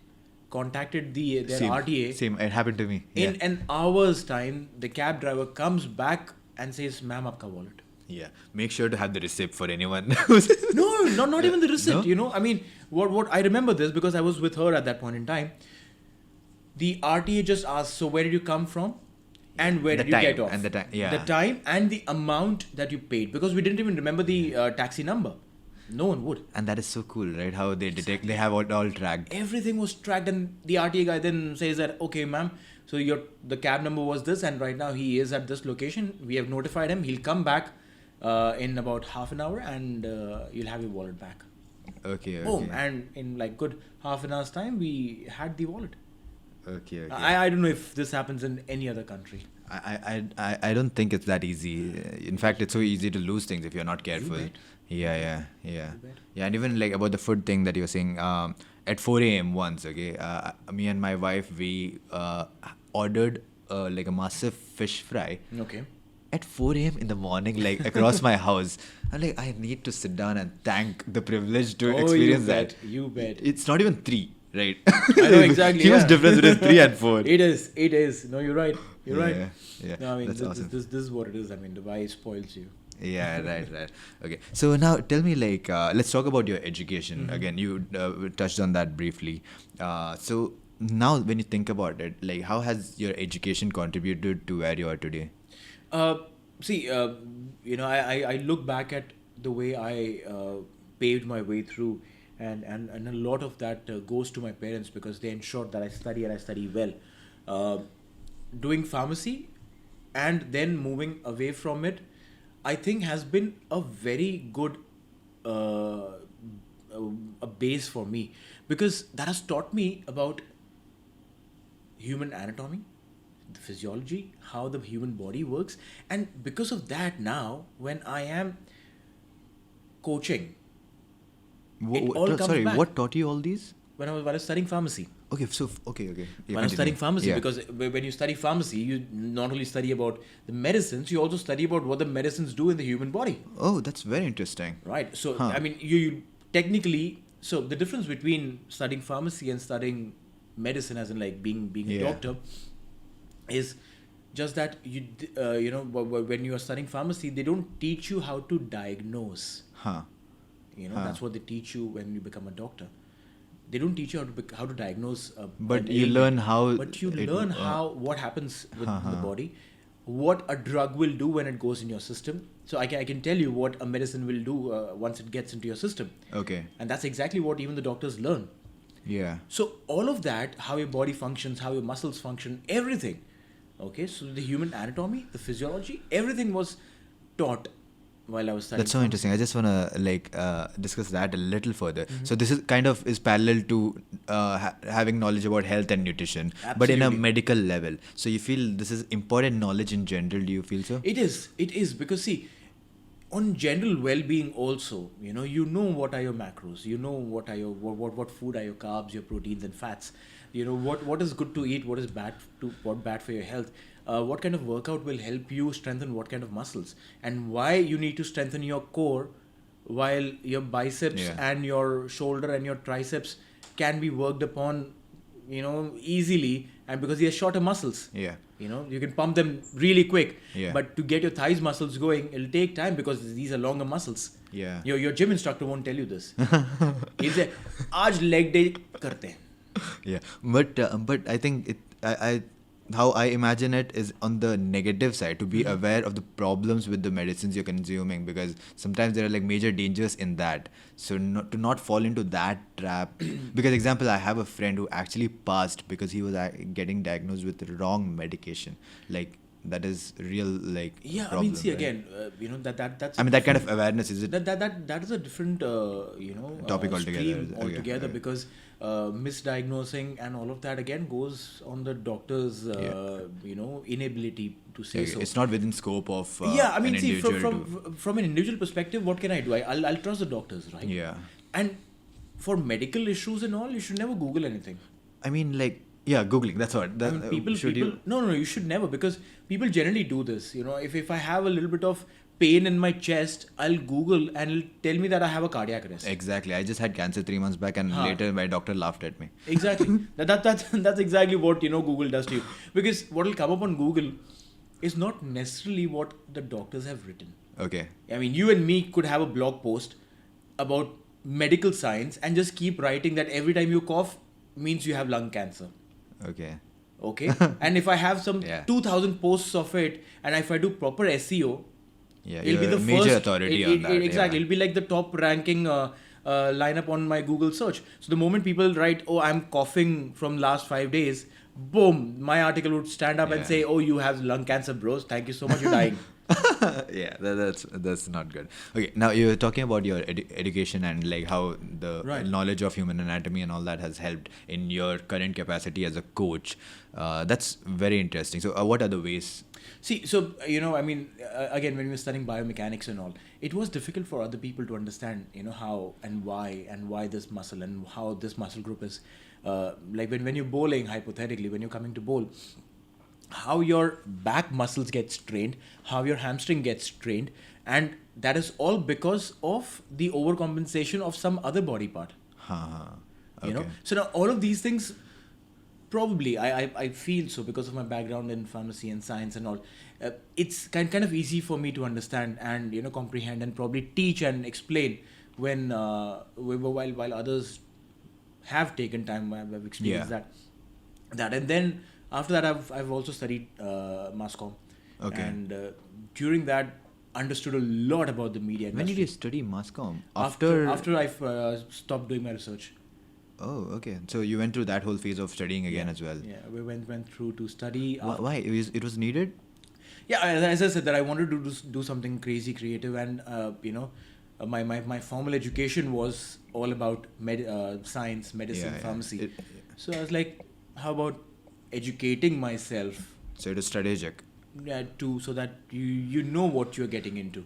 Contacted their Same, RTA. Same. It happened to me. In an hour's time, the cab driver comes back and says, "Ma'am, aapka wallet." Yeah. Make sure to have the receipt for anyone. who's- No, not even the receipt. No? I mean, what I remember this because I was with her at that point in time. The RTA just asked, "So where did you come from, and where The did you time, get off?" and the time, yeah. The time and the amount that you paid, because we didn't even remember the taxi number. No one would. And that is so cool, right? How they detect, they have all tracked. Everything was tracked, and the RTA guy then says that, "Okay, ma'am, so the cab number was this, and right now he is at this location. We have notified him. He'll come back in about half an hour, and you'll have your wallet back." Okay. Boom, and in like good half an hour's time, we had the wallet. Okay. I don't know if this happens in any other country. I don't think it's that easy. In fact, it's so easy to lose things if you're not careful. bet. Yeah. bet. Yeah, and even like about the food thing that you were saying, at 4 a.m. once, okay, me and my wife, we ordered like a massive fish fry Okay. at 4 a.m. in the morning, like across my house. I'm like, I need to sit down and thank the privilege to experience that. You bet. It's not even 3. right? I know exactly. Huge yeah. difference between 3 and 4. It is. It is. No, you're right. You're right. Yeah, No, I mean, that's awesome. this is what it is. I mean, the why spoils you. Yeah, right. Okay, so now tell me, like, let's talk about your education. Again, you touched on that briefly. So now, when you think about it, like, how has your education contributed to where you are today? Uh, See, I look back at the way I paved my way through, and a lot of that goes to my parents because they ensured that I study and I study well. Uh, Doing pharmacy and then moving away from it, I think has been a very good uh, a base for me because that has taught me about human anatomy, the physiology, how the human body works. And because of that, now when I am coaching, it all comes Sorry, back. what taught you all these? When I was studying pharmacy. Okay, so okay. Yeah, When I was continue. studying pharmacy, Yeah. because when you study pharmacy, you not only study about the medicines, you also study about what the medicines do in the human body. Oh, that's very interesting. Right. So, Huh. I mean, you technically, so the difference between studying pharmacy and studying medicine, as in like being a Yeah. doctor, is just that when you are studying pharmacy, they don't teach you how to diagnose. Huh. That's what they teach you when you become a doctor. They don't teach you how to diagnose. But an you ailment, learn how But you it- learn uh, how what happens with the body, what a drug will do when it goes in your system. So I can tell you what a medicine will do once it gets into your system, Okay. and that's exactly what even the doctors learn. Yeah. So all of that, how your body functions, how your muscles function, everything. Okay, so the human anatomy, the physiology, everything was taught while I was studying. That's so interesting. I just want to discuss that a little further. So this is kind of is parallel to having knowledge about health and nutrition, but in a Absolutely. medical level. So you feel this is important knowledge in general? Do you feel so? It is because see, on general well-being also, you know what are your macros, you know what are your what food are your carbs, your proteins and fats, what is good to eat, what is bad for your health, what kind of workout will help you strengthen what kind of muscles, and why you need to strengthen your core while your biceps Yeah. and your shoulder and your triceps can be worked upon easily, and because they are shorter muscles. Yeah. You can pump them really quick. Yeah. But to get your thighs muscles going, it'll take time because these are longer muscles. Yeah. Your gym instructor won't tell you this. He'll say, "Aaj leg day karte hain." Yeah, but I think I how I imagine it is on the negative side, to be aware of the problems with the medicines you're consuming, because sometimes there are like major dangers in that. So to not fall into that trap. Because example, I have a friend who actually passed because he was getting diagnosed with the wrong medication. Like that is real like Yeah, problem, I mean, see right? again, that's. I mean that kind of awareness is it? That is a different Topic altogether. stream Okay, altogether okay. because misdiagnosing and all of that again goes on the doctor's inability to say Okay, so. it's not within scope of Yeah, I mean, an see, individual from an individual perspective, what can I do? I'll trust the doctors, right? Yeah. And for medical issues and all, you should never Google anything. I mean, like, yeah, Googling, that's what. I mean, people. No, you should never, because people generally do this. If I have a little bit of pain in my chest, I'll Google and it'll tell me that I have a cardiac arrest. Exactly. I just had cancer 3 months back, and later my doctor laughed at me. Exactly. That's exactly what Google does to you, because what will come up on Google is not necessarily what the doctors have written. Okay. I mean, you and me could have a blog post about medical science and just keep writing that every time you cough means you have lung cancer. Okay. Okay. And if I have some Yeah. 2,000 posts of it, and if I do proper SEO, Yeah, it'll be you're the a major first authority on that. Exactly. Yeah. It'll be like the top ranking lineup on my Google search. So the moment people write, "Oh, I'm coughing from last 5 days," boom, my article would stand up and Yeah. say, "Oh, you have lung cancer, bros. Thank you so much. You're dying." Yeah, that's not good. Okay, now you're talking about your education and like how the Right. knowledge of human anatomy and all that has helped in your current capacity as a coach. That's very interesting. So, what are the ways? See, so, I mean, again, when we were studying biomechanics and all, it was difficult for other people to understand, how and why this muscle and how this muscle group is, like when you're bowling, hypothetically, when you're coming to bowl, how your back muscles get strained, how your hamstring gets strained, and that is all because of the overcompensation of some other body part. Huh. You know, Okay. so now all of these things, probably I feel so because of my background in pharmacy and science and all. It's kind of easy for me to understand and comprehend and probably teach and explain when while others have taken time. I've experienced Yeah. that, and then after that I've also studied mass comm, Okay. and during that understood a lot about the media When did you industry. study mass comm? After I've stopped doing my research. Oh, okay. So you went through that whole phase of studying again Yeah, as well. yeah, we went through to study. Why? It was needed? Yeah, as I said, that I wanted to do something crazy creative, and my formal education was all about science, medicine, Yeah, yeah. pharmacy. So I was like, how about educating myself, So it was strategic. so that you know what you're getting into.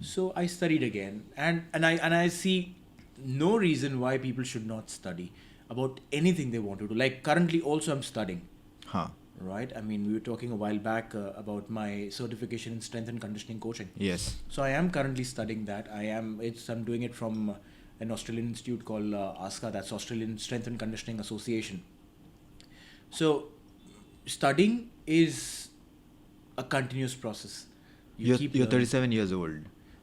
So I studied again, and I see no reason why people should not study about anything they want to do. Like currently, also I'm studying. Huh. Right? I mean, we were talking a while back about my certification in strength and conditioning coaching. Yes. So I am currently studying that. I'm doing it from an Australian institute called ASCA, that's Australian Strength and Conditioning Association. So studying is a continuous process. You're learning. 37 years old.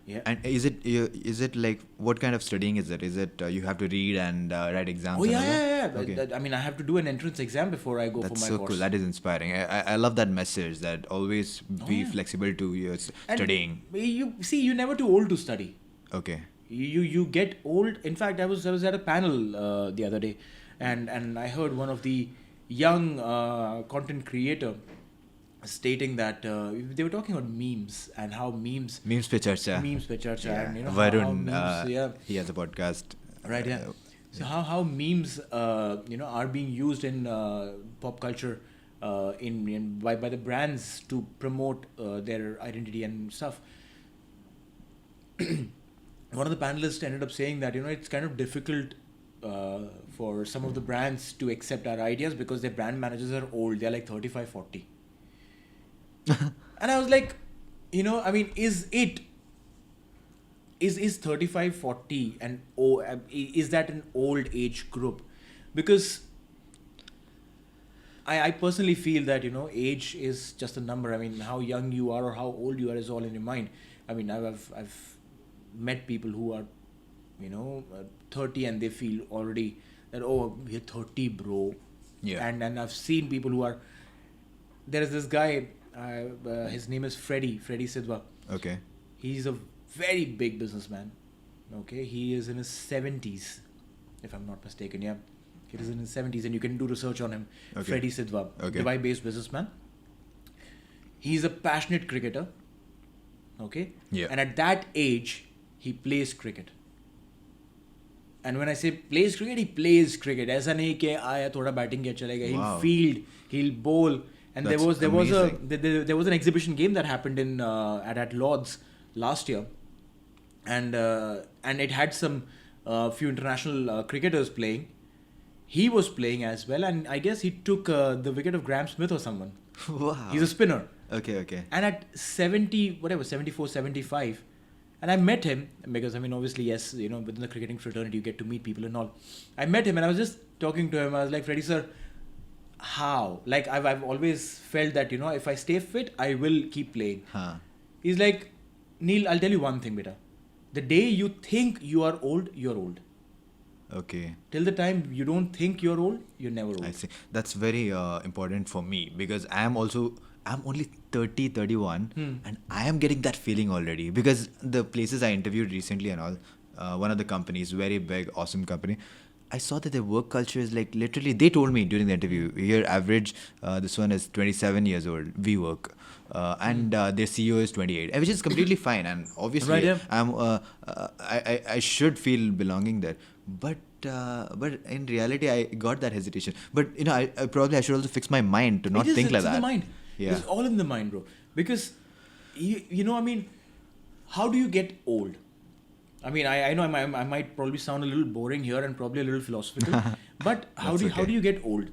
Yeah. And is it like, what kind of studying is it? Is it you have to read and write exams? Oh and yeah, all that? yeah. Okay. I mean, I have to do an entrance exam before I go That's for my so course. cool. That is inspiring. I love that message, that always be yeah. flexible to your And studying. you see, you're never too old to study. Okay. You get old. In fact, I was at a panel the other day, and I heard one of the young content creator stating that they were talking about memes and how memes Memes pe charcha. pe charcha, Yeah. and how Varun, memes, he has a podcast. right, yeah. So how memes are being used in pop culture by the brands to promote their identity and stuff. One of the panelists ended up saying that it's kind of difficult for some of the brands to accept our ideas because their brand managers are old. They're like 35, 40. And I was like, I mean, is 35, 40 and is that an old age group? Because I personally feel that age is just a number. I mean, how young you are or how old you are is all in your mind. I mean, I've met people who are 30 and they feel already that, oh, we're 30, bro. Yeah. And I've seen people who are, there is this guy, his name is Freddy Sidhwa. Okay. He's a very big businessman. Okay, he is in his 70s, if I'm not mistaken. Yeah, he is in his 70s, and you can do research on him. Okay. Freddy Sidhwa, Okay. Dubai-based businessman. He's a passionate cricketer. Okay, Yeah. and at that age, he plays cricket. And when I say plays cricket, he plays cricket. ऐसा नहीं कि आया थोड़ा batting किया चलेगा. He'll Wow. field, he'll bowl. And That's there amazing. was an exhibition game that happened in at Lord's last year, and it had some few international cricketers playing. He was playing as well, and I guess he took the wicket of Graham Smith or someone. Wow. He's a spinner. Okay. And at 70, whatever, 74, 75, and I met him because, I mean, obviously, yes, within the cricketing fraternity, you get to meet people and all. I met him and I was just talking to him. I was like, Freddy, sir, how? Like, I've always felt that, if I stay fit, I will keep playing. Huh. He's like, Neil, I'll tell you one thing, beta. The day you think you are old, you're old. Okay. Till the time you don't think you're old, you're never old. I see. That's very important for me, because I'm only 30, 31, and I am getting that feeling already, because the places I interviewed recently and all, one of the companies, very big, awesome company, I saw that their work culture is like, literally, they told me during the interview, here average, this one is 27 years old, we work. And their CEO is 28, which is completely fine, and obviously Right, yeah. I should feel belonging there, but in reality I got that hesitation. But I probably I should also fix my mind to not think like It's that. in the mind. Yeah. It's all in the mind, bro. Because, I mean, how do you get old? I mean, I know I might probably sound a little boring here and probably a little philosophical, but how That's do okay. you get old?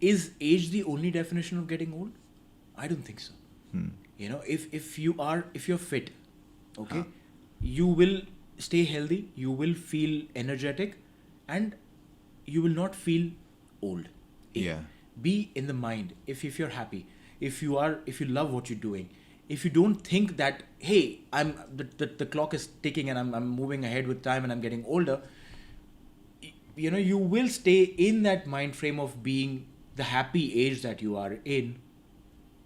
Is age the only definition of getting old? I don't think so. If you're fit, okay, you will stay healthy, you will feel energetic, and you will not feel old. Yeah. Be in the mind. If you're happy, if you love what you're doing, if you don't think that, hey, the clock is ticking and I'm moving ahead with time and I'm getting older, you will stay in that mind frame of being the happy age that you are in,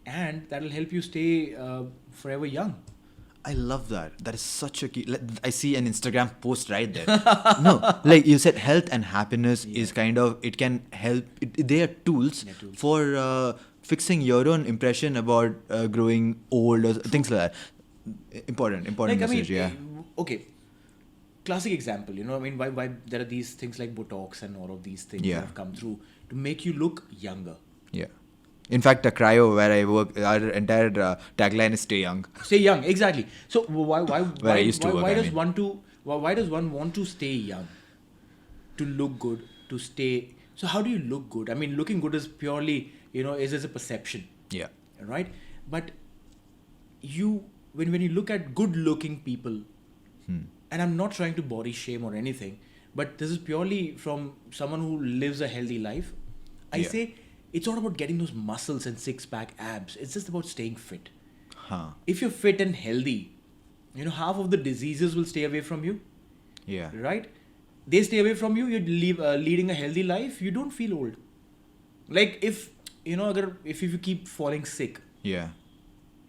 and that'll help you stay forever young. I love that. That is such a key. I see an Instagram post right there. No, like you said, health and happiness is kind of, it can help. They are tools They're tools. for fixing your own impression about growing old or things like that. Important message, yeah. Okay, classic example, why there are these things like Botox and all of these things Yeah. that have come through to make you look younger. Yeah. In fact, cryo where I work, our entire tagline is "Stay young." Stay young, exactly. So Where I used to work, why I does mean. why does one want to stay young? To look good, to stay. So how do you look good? I mean, looking good is purely, is as a perception, Yeah. right? But when you look at good looking people, and I'm not trying to body shame or anything, but this is purely from someone who lives a healthy life. I Yeah. say it's not about getting those muscles and six pack abs. It's just about staying fit. Huh. If you're fit and healthy, half of the diseases will stay away from you, Yeah. right? They stay away from you. You're leading a healthy life. You don't feel old. Like if if you keep falling sick, Yeah.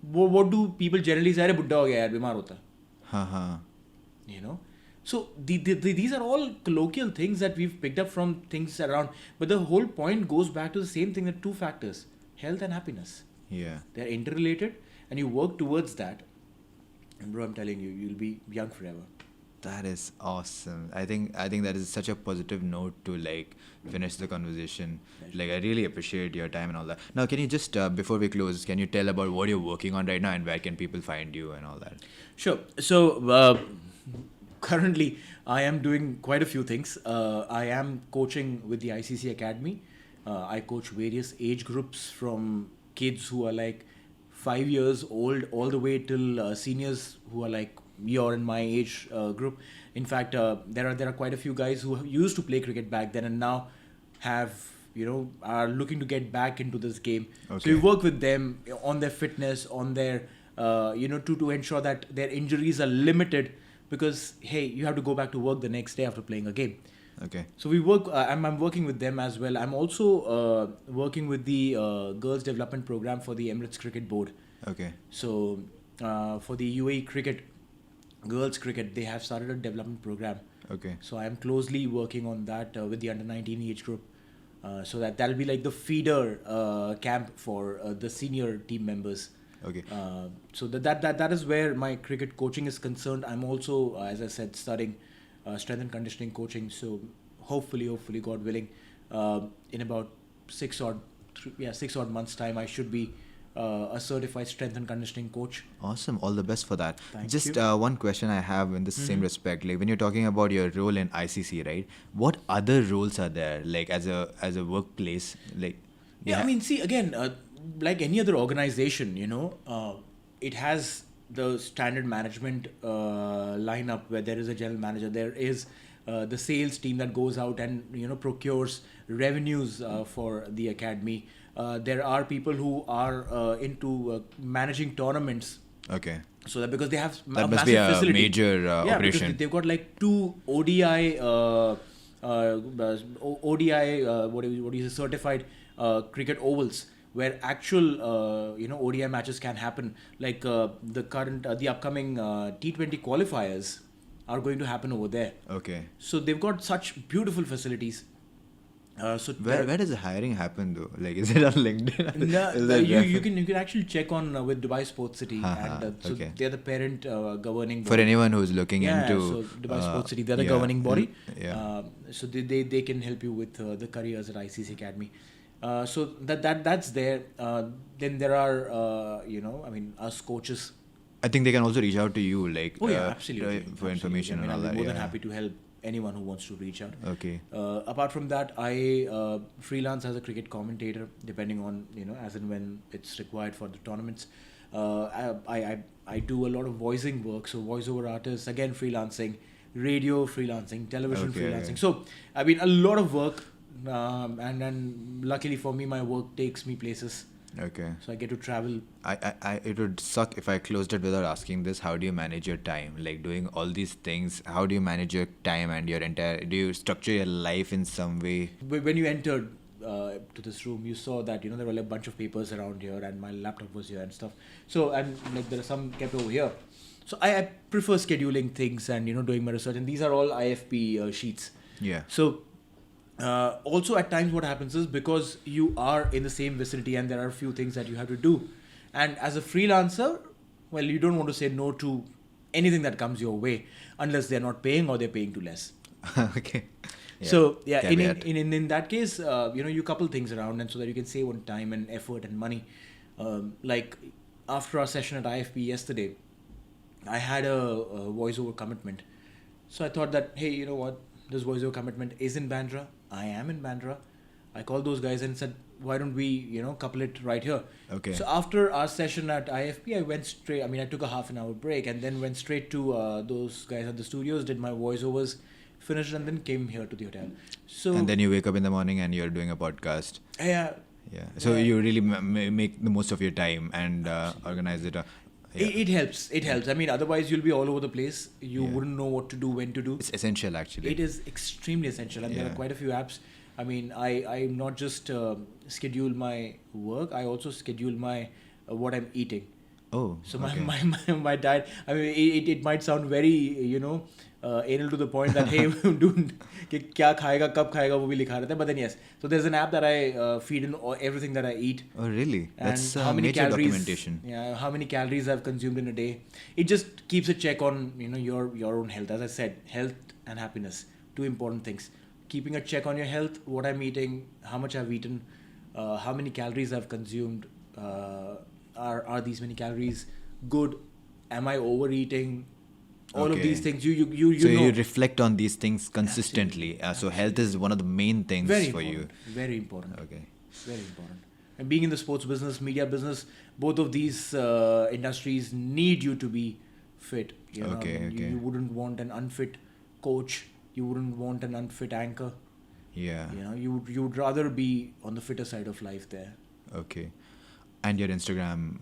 what do people generally say? अरे बुड्ढा हो गया यार, बीमार होता. Huh. So these are all colloquial things that we've picked up from things around, but the whole point goes back to the same thing, the two factors: health and happiness. Yeah. They're interrelated, and you work towards that, and bro, I'm telling you, you'll be young forever. That is awesome. I think that is such a positive note to like finish the conversation. Like I really appreciate your time and all that. Now, can you just before we close, can you tell about what you're working on right now and where can people find you and all that? Sure. So currently, I am doing quite a few things. I am coaching with the ICC Academy. I coach various age groups from kids who are like 5 years old all the way till seniors who are like your and my age group. In fact, there are quite a few guys who used to play cricket back then and now are looking to get back into this game. Okay. So we work with them on their fitness, on their to ensure that their injuries are limited, because hey, you have to go back to work the next day after playing a game. Okay. So we work. I'm working with them as well. I'm also working with the girls development program for the Emirates Cricket Board. Okay. So for the UAE cricket, girls cricket, they have started a development program. Okay. So I'm closely working on that with the under 19 age group. So that'll be like the feeder camp for the senior team members. Okay. So that is where my cricket coaching is concerned. I'm also, as I said, studying strength and conditioning coaching. So hopefully, God willing, in about 6 odd months time, I should be a certified strength and conditioning coach. Awesome. All the best for that. Thank Just you. one question I have in the same respect. Like when you're talking about your role in ICC, right? What other roles are there? Like as a workplace, like Yeah, I mean, see, again, like any other organization, it has the standard management lineup where there is a general manager, there is the sales team that goes out and procures revenues for the academy. There are people who are into managing tournaments. Okay. So that because they have That a must massive be a facility. major Yeah, because operation. they've got like 2 ODI what do you say, certified cricket ovals where actual ODI matches can happen. Like the upcoming T20 qualifiers are going to happen over there. Okay. So they've got such beautiful facilities. So Where does the hiring happen though? Like is it on LinkedIn? No, Is that you can actually check on with Dubai Sports City, Ha-ha, and so okay. they're the parent governing For body. anyone who's looking Yeah, into so Dubai Sports City, they're the yeah, governing body. Yeah. So they can help you with the careers at ICC Academy. So that's there. Then there are us coaches. I think they can also reach out to you, like Oh yeah, absolutely. for Absolutely. information I mean, and all I'll that. be more Yeah. than happy to help anyone who wants to reach out. Okay. Apart from that, I freelance as a cricket commentator, depending on as and when it's required for the tournaments. I do a lot of voicing work, so voiceover artists, again freelancing. radio freelancing, television Okay, freelancing. okay. So, I mean, a lot of work. And then luckily for me, my work takes me places. Okay. So I get to travel. It would suck if I closed it without asking this. How do you manage your time? Like doing all these things, how do you manage your time and your do you structure your life in some way? When you entered to this room, you saw that, there were like a bunch of papers around here and my laptop was here and stuff. So, and like there are some kept over here. So I prefer scheduling things and, doing my research. And these are all IFP sheets. Yeah. So also at times what happens is, because you are in the same vicinity and there are a few things that you have to do, and as a freelancer, well, you don't want to say no to anything that comes your way unless they're not paying or they're paying too less. Okay. Yeah. So yeah, Caveat. in that case, you couple things around, and so that you can save on time and effort and money. Like after our session at IFP yesterday, I had a voiceover commitment. So I thought that, hey, you know what? This voiceover commitment is in Bandra. I am in Bandra. I called those guys and said, why don't we, couple it right here? Okay. So after our session at IFP, I went straight, I took a half an hour break and then went straight to those guys at the studios, did my voiceovers, finished, and then came here to the hotel. So And then you wake up in the morning and you're doing a podcast. Yeah. Yeah. So you really make the most of your time and organize it. Yeah. It helps. It helps. I mean, otherwise you'll be all over the place. You wouldn't know what to do, when to do. It's essential, actually. It is extremely essential, and there are quite a few apps. I mean, I not just schedule my work. I also schedule my what I'm eating. Oh. So okay. my diet. I mean, it might sound very anal to the point that hey, dude, क्या खाएगा, कब खाएगा, वो भी लिखा रहता है. But then yes, so there's an app that I feed in everything that I eat. Oh, really? And That's how many major calories, documentation. Yeah, how many calories I've consumed in a day. It just keeps a check on your own health. As I said, health and happiness, two important things. Keeping a check on your health, what I'm eating, how much I've eaten, how many calories I've consumed. Are these many calories good? Am I overeating? All of these things, you so know. you reflect on these things consistently. So health is one of the main things Very for important. Very important. you. Okay. Very important. And being in the sports business, media business, both of these industries need you to be fit. Okay. You wouldn't want an unfit coach. You wouldn't want an unfit anchor. Yeah. You would rather be on the fitter side of life there. Okay. And your Instagram.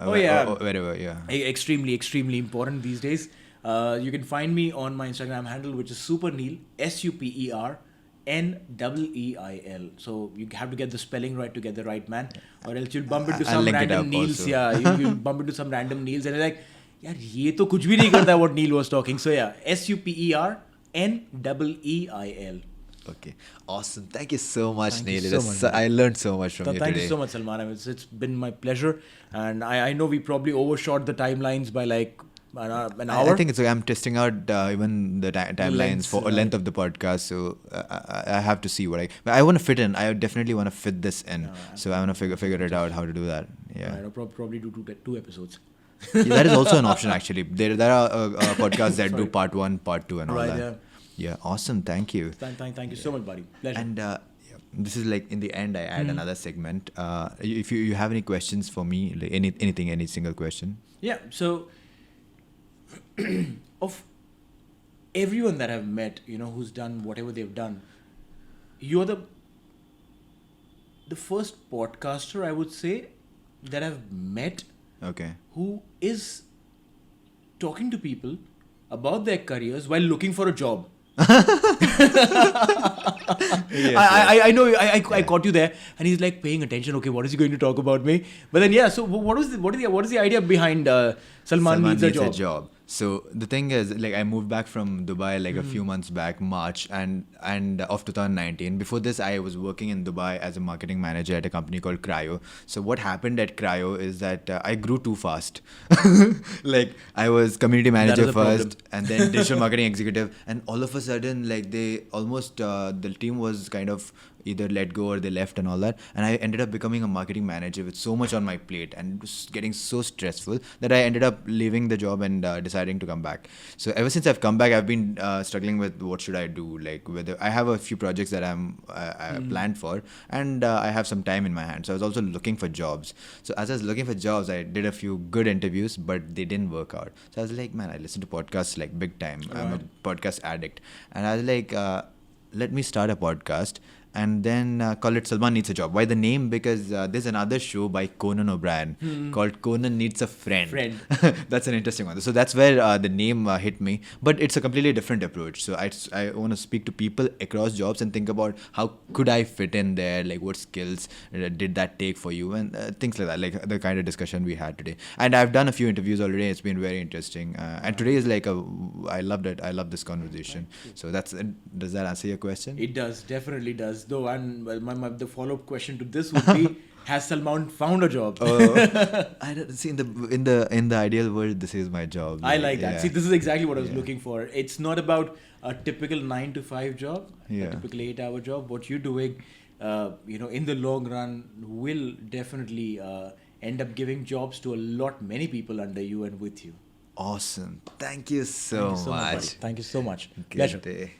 Wherever. Yeah. Extremely, extremely important these days. You can find me on my Instagram handle, which is Super Neil, SuperNeil. So you have to get the spelling right to get the right man, or else you'll bump into I'll some link it random up Neils. also. Yeah, you'll bump into some random Neils, and you're like, yaar, ye to kuch bhi nahi karta what Neil was talking. So yeah, SuperNeil. Okay. Awesome. Thank you so much, Thank Neil. you so much, man. I learned so much from you Thank today. you so much, Salman. I mean, it's been my pleasure, and I know we probably overshot the timelines by like an hour. I think it's okay. I'm testing out even the timelines lengths, for right. length of the podcast. So I have to see but I want to fit in. I definitely want to fit this in. So I want to figure it out how to do that. Yeah. I'll probably do two episodes. Yeah, that is also an option, actually. There are podcasts that do part 1, part 2 and all Right, that. yeah. Yeah. Awesome. Thank you. Thank you so much, buddy. Pleasure. And this is like in the end, I add another segment. If you have any questions for me, like any single question. Yeah, so of everyone that I've met, who's done whatever they've done, you're the first podcaster, I would say, that I've met Okay. who is talking to people about their careers while looking for a job. I know I caught you there, and he's like paying attention. Okay, what is he going to talk about me? But then so what is the idea behind Salman Needs a Job? So the thing is, like, I moved back from Dubai like a few months back, March and of 2019. Before this, I was working in Dubai as a marketing manager at a company called Cryo. So what happened at Cryo is that I grew too fast. Like, I was community manager first, and then digital marketing executive, and all of a sudden, like, they almost the team was kind of either let go or they left and all that. And I ended up becoming a marketing manager with so much on my plate, and it was getting so stressful that I ended up leaving the job and deciding to come back. So ever since I've come back, I've been struggling with what should I do. Like whether I have a few projects that I planned for, and I have some time in my hands. So I was also looking for jobs. So as I was looking for jobs, I did a few good interviews, but they didn't work out. So I was like, man, I listen to podcasts like big time. I'm a podcast addict, and I was like, let me start a podcast and then call it Salman Needs a Job. Why the name? Because there's another show by Conan O'Brien called Conan Needs a Friend. That's an interesting one. So that's where the name hit me. But it's a completely different approach. So I want to speak to people across jobs and think about how could I fit in there? Like what skills did that take for you? And things like that. Like the kind of discussion we had today. And I've done a few interviews already. It's been very interesting. And today is like I loved it. I love this conversation. So does that answer your question? It does, definitely does. Though, and the follow-up question to this would be: has Salman found a job? I don't see in the ideal world, this is my job. I like that. Yeah. See, this is exactly what I was looking for. It's not about a typical 9 to 5 job, a typical 8-hour job. What you're doing, in the long run, will definitely end up giving jobs to many people under you and with you. Awesome. Thank you so much. Thank you so much. Good Pleasure. day.